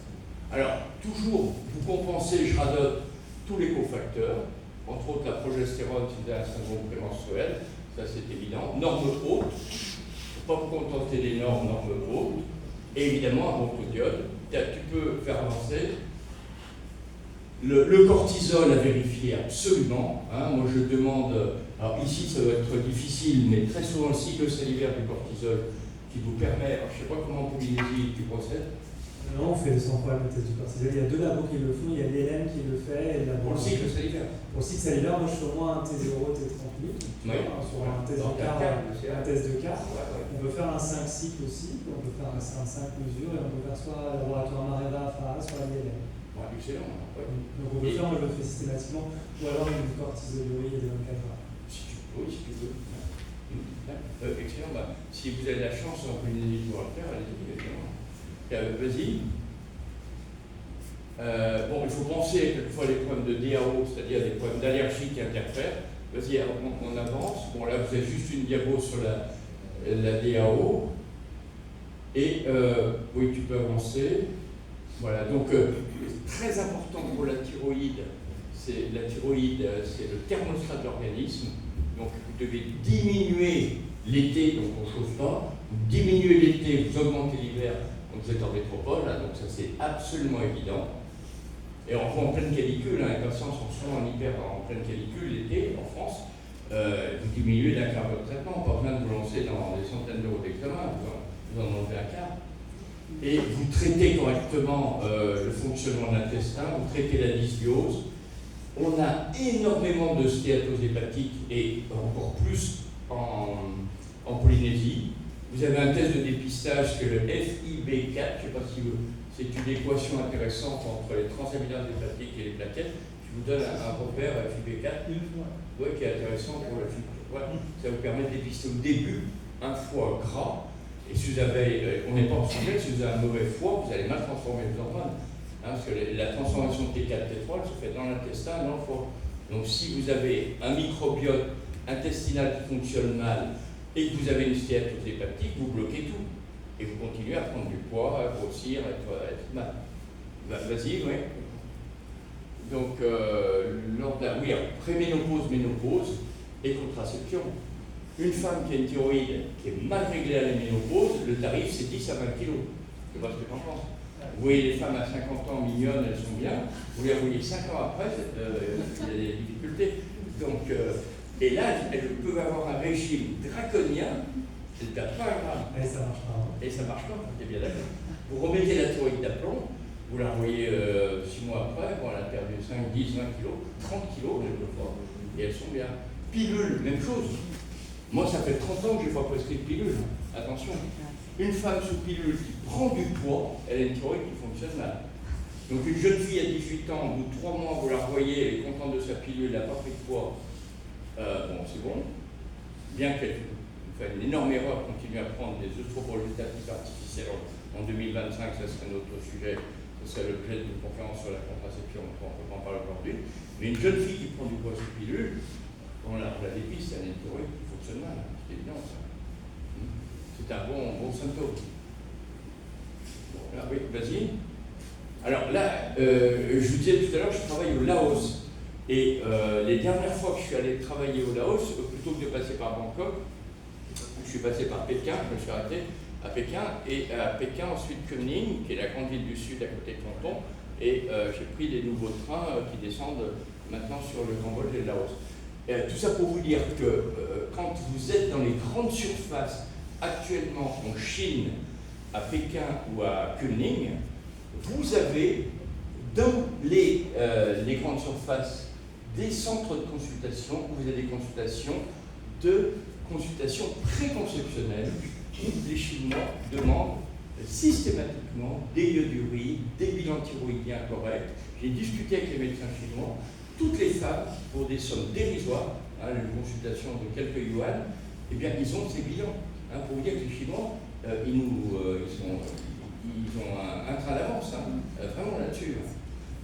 A: Alors, toujours, vous compensez, je radote tous les cofacteurs, entre autres la progestérone si vous avez un syndrome prémenstruel, ça c'est évident. Normes hautes, il ne faut pas vous contenter des normes hautes, et évidemment un bon taux d'iode. Tu peux faire avancer. Le cortisol à vérifier absolument. Moi je demande, alors ici ça va être difficile, mais très souvent le cycle salivaire du cortisol qui vous permet, alors, je ne sais pas comment en Polynésie tu procèdes.
B: Non, on fait sans problème le test du cortisol. Il y a 2 labos qui le font, il y a l'ELM qui le fait et la
A: Pour le cycle salivaire.
B: Pour le cycle salivaire, moi je fais au moins un T0, T30 minutes. Sur un test de quart. On peut faire un 5 cycles aussi, on peut faire un 5 mesures et on peut faire soit le laboratoire Mareva, FAA, soit l'ILM.
A: Excellent. Ouais.
B: Donc on peut faire, moi je le fais systématiquement, ou alors une cortisolérie de 24 heures.
A: Si tu peux, excellent. Si vous avez la chance en Polynésie de pouvoir le faire, allez-y, évidemment. Vas-y. Il faut penser quelquefois les problèmes de DAO, c'est-à-dire des problèmes d'allergie qui interfèrent. Vas-y, on avance. Bon, là, vous avez juste une diapo sur la DAO. Et oui, tu peux avancer. Voilà, donc très important pour la thyroïde, c'est le thermostat de l'organisme. Donc vous devez diminuer l'été, donc on ne chauffe pas, vous diminuez l'été, vous augmentez l'hiver, donc vous êtes en métropole, là, donc ça c'est absolument évident. Et on voit en pleine canicule, les patients sont souvent en pleine canicule l'été en France, vous diminuez d'un quart votre traitement, pas besoin de vous lancer dans des centaines d'euros d'examen, vous en enlevez un quart. Et vous traitez correctement le fonctionnement de l'intestin, vous traitez la dysbiose. On a énormément de stéatose hépatique et encore plus en Polynésie. Vous avez un test de dépistage que le FIB4, je ne sais pas si c'est une équation intéressante entre les transaminases hépatiques et les plaquettes, qui vous donne un repère FIB4 qui est intéressant pour la future. Ouais, ça vous permet de dépister au début un foie gras. Et si vous avez, on n'est pas en sujet, si vous avez un mauvais foie, vous allez mal transformer les hormones. Parce que la transformation de T4, T3, elle se fait dans l'intestin, dans le foie. Donc si vous avez un microbiote intestinal qui fonctionne mal et que vous avez une stéatose hépatique, vous bloquez tout. Et vous continuez à prendre du poids, à grossir, à être mal. Vas-y, oui. Donc, préménopause, ménopause et contraception. Une femme qui a une thyroïde qui est mal réglée à la ménopause, le tarif c'est 10 à 20 kg. Je sais pas ce que tu en penses. Vous voyez les femmes à 50 ans mignonnes, elles sont bien. Vous les revoyez 5 ans après, il y a des difficultés. Donc, et là, elles peuvent avoir un régime draconien, c'est de perdre 20 grammes.
B: Et ça marche pas.
A: Et ça marche pas, c'est bien d'accord. Vous remettez la thyroïde d'aplomb, vous la revoyez 6 mois après, bon, elle a perdu 5, 10, 20 kilos, 30 kilos quelquefois, et elles sont bien. Pilule, même chose. Moi, ça fait 30 ans que je n'ai pas prescrit de pilule. Attention, une femme sous pilule qui prend du poids, elle a une thyroïde qui fonctionne mal. Donc une jeune fille à 18 ans, au bout de 3 mois, vous la revoyez, elle est contente de sa pilule, elle n'a pas pris de poids. Bon, c'est bon. Bien qu'elle fait une énorme erreur, continue à prendre des œstroprogestatifs artificiels en 2025, ça serait notre sujet, ce serait l'objet d'une conférence sur la contraception, on ne peut pas en parler aujourd'hui. Mais une jeune fille qui prend du poids sous pilule, on la dépiste, elle a une thyroïde qui fonctionne mal, c'est évident ça. C'est un bon symptôme. Bon, là, oui, vas-y. Alors là, je vous disais tout à l'heure, je travaille au Laos. Et les dernières fois que je suis allé travailler au Laos, plutôt que de passer par Bangkok, je suis passé par Pékin, je me suis arrêté à Pékin, et à Pékin, ensuite Kunming, qui est la grande ville du sud à côté de Canton, et j'ai pris des nouveaux trains qui descendent maintenant sur le Cambodge et le Laos. Tout ça pour vous dire que quand vous êtes dans les grandes surfaces, actuellement en Chine, à Pékin ou à Kunming, vous avez dans les grandes surfaces des centres de consultation où vous avez des consultations préconceptionnelles où les Chinois demandent systématiquement des ioduries, des bilans thyroïdiens corrects. J'ai discuté avec les médecins chinois, toutes les femmes, pour des sommes dérisoires, une consultation de quelques yuan, eh bien, ils ont ces bilans. Pour vous dire que les Chinois, ils ont un train d'avance, vraiment là-dessus.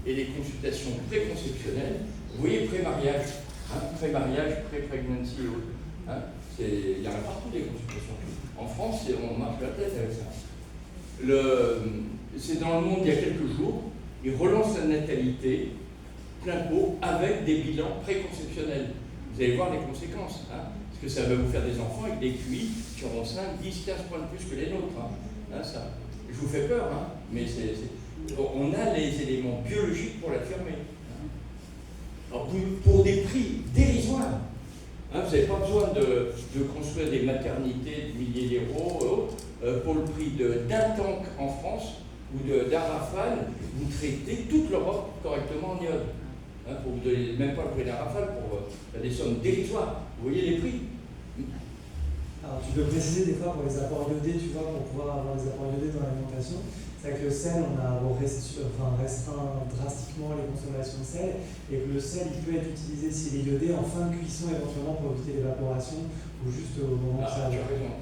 A: Et les consultations préconceptionnelles, vous voyez, pré-mariage, pré-pregnancy et autres. Il y en a partout des consultations. En France, on marche la tête avec ça. C'est dans le monde il y a quelques jours, ils relancent la natalité plein pot avec des bilans préconceptionnels. Vous allez voir les conséquences. Parce que ça va vous faire des enfants avec des QI qui auront 5, 10, 15 points de plus que les nôtres. Ça. Je vous fais peur, mais on a les éléments biologiques pour l'affirmer. Alors, pour des prix dérisoires. Vous n'avez pas besoin de construire des maternités de milliers d'euros pour le prix d'un tank en France ou d'un Rafale, vous traitez toute l'Europe correctement en iode. Pour vous donner même pas le prix d'un Rafale, pour des sommes dérisoires. Vous voyez les prix.
B: Alors tu peux préciser des fois pour les apports iodés, tu vois, pour pouvoir avoir des apports iodés dans l'alimentation, c'est avec le sel, on a restreint drastiquement les consommations de sel, et que le sel il peut être utilisé s'il est iodé en fin de cuisson éventuellement pour éviter l'évaporation, ou juste au moment où ça...
A: Tu as raison.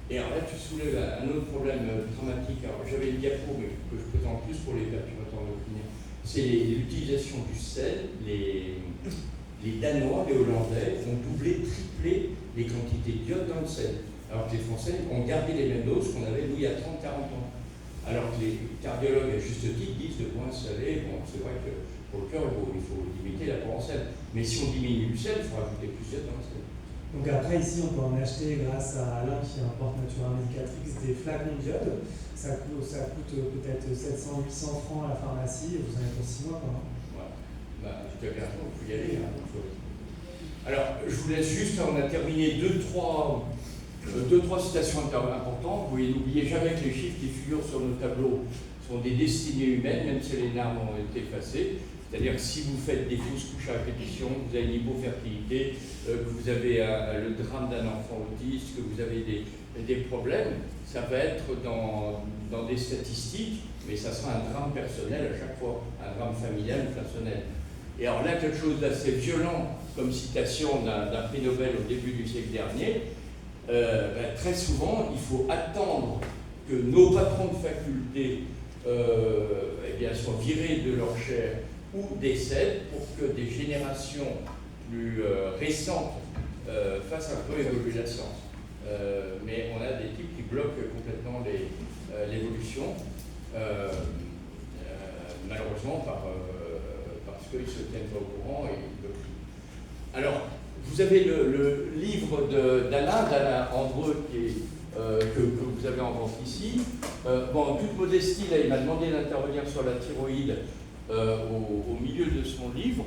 A: Et alors là, tu soulèves un autre problème dramatique. Alors j'avais une diapo, mais que je présente plus pour les perturbateurs endocriniens. C'est l'utilisation du sel. Les Danois, les Hollandais ont doublé, triplé les quantités d'iode dans le sel. Alors que les Français ont gardé les mêmes doses qu'on avait nous il y a 30-40 ans. Alors que les cardiologues, à juste titre, disent de moins salé. Bon, c'est vrai que pour le cœur, il faut limiter l'apport en sel. Mais si on diminue le sel, il faut rajouter plus d'iode dans le sel.
B: Donc après, ici, on peut en acheter grâce à Alain qui importe Natura Medicatrix des flacons d'iode. Ça coûte peut-être 700-800 francs à la pharmacie et vous en avez pour 6 mois quand même.
A: Jusqu'à 15 ans, il faut y aller. Alors, je vous laisse juste, on a terminé 2-3 citations importantes. Vous n'oubliez jamais que les chiffres qui figurent sur nos tableaux sont des destinées humaines, même si les normes ont été effacées. C'est-à-dire que si vous faites des fausses couches à répétition, vous avez une hypofertilité, que vous avez le drame d'un enfant autiste, que vous avez des problèmes, ça va être dans des statistiques, mais ça sera un drame personnel à chaque fois, un drame familial ou personnel. Et alors là, quelque chose d'assez violent, comme citation d'un prix Nobel au début du siècle dernier, très souvent, il faut attendre que nos patrons de faculté soient virés de leur chaire ou décèdent pour que des générations plus récentes fassent un peu évoluer la science. Mais on a des types qui bloquent complètement l'évolution, malheureusement parce qu'ils ne se tiennent pas au courant et ils bloquent. Alors, vous avez le livre d'Alain Andreu, qui est que vous avez en vente ici. Bon, en toute modestie, là, il m'a demandé d'intervenir sur la thyroïde au milieu de son livre,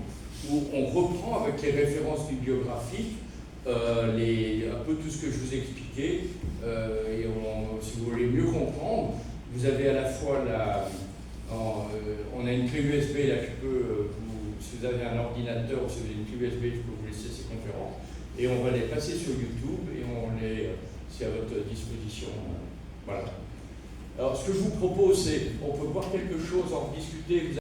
A: où on reprend avec les références bibliographiques un peu tout ce que je vous ai expliqué. Et si vous voulez mieux comprendre, vous avez à la fois on a une clé USB là, si vous avez un ordinateur ou si vous avez une clé USB, je peux vous laisser ces conférences. Et on va les passer sur YouTube et c'est à votre disposition. Voilà. Alors, ce que je vous propose, c'est, on peut voir quelque chose, en discuter.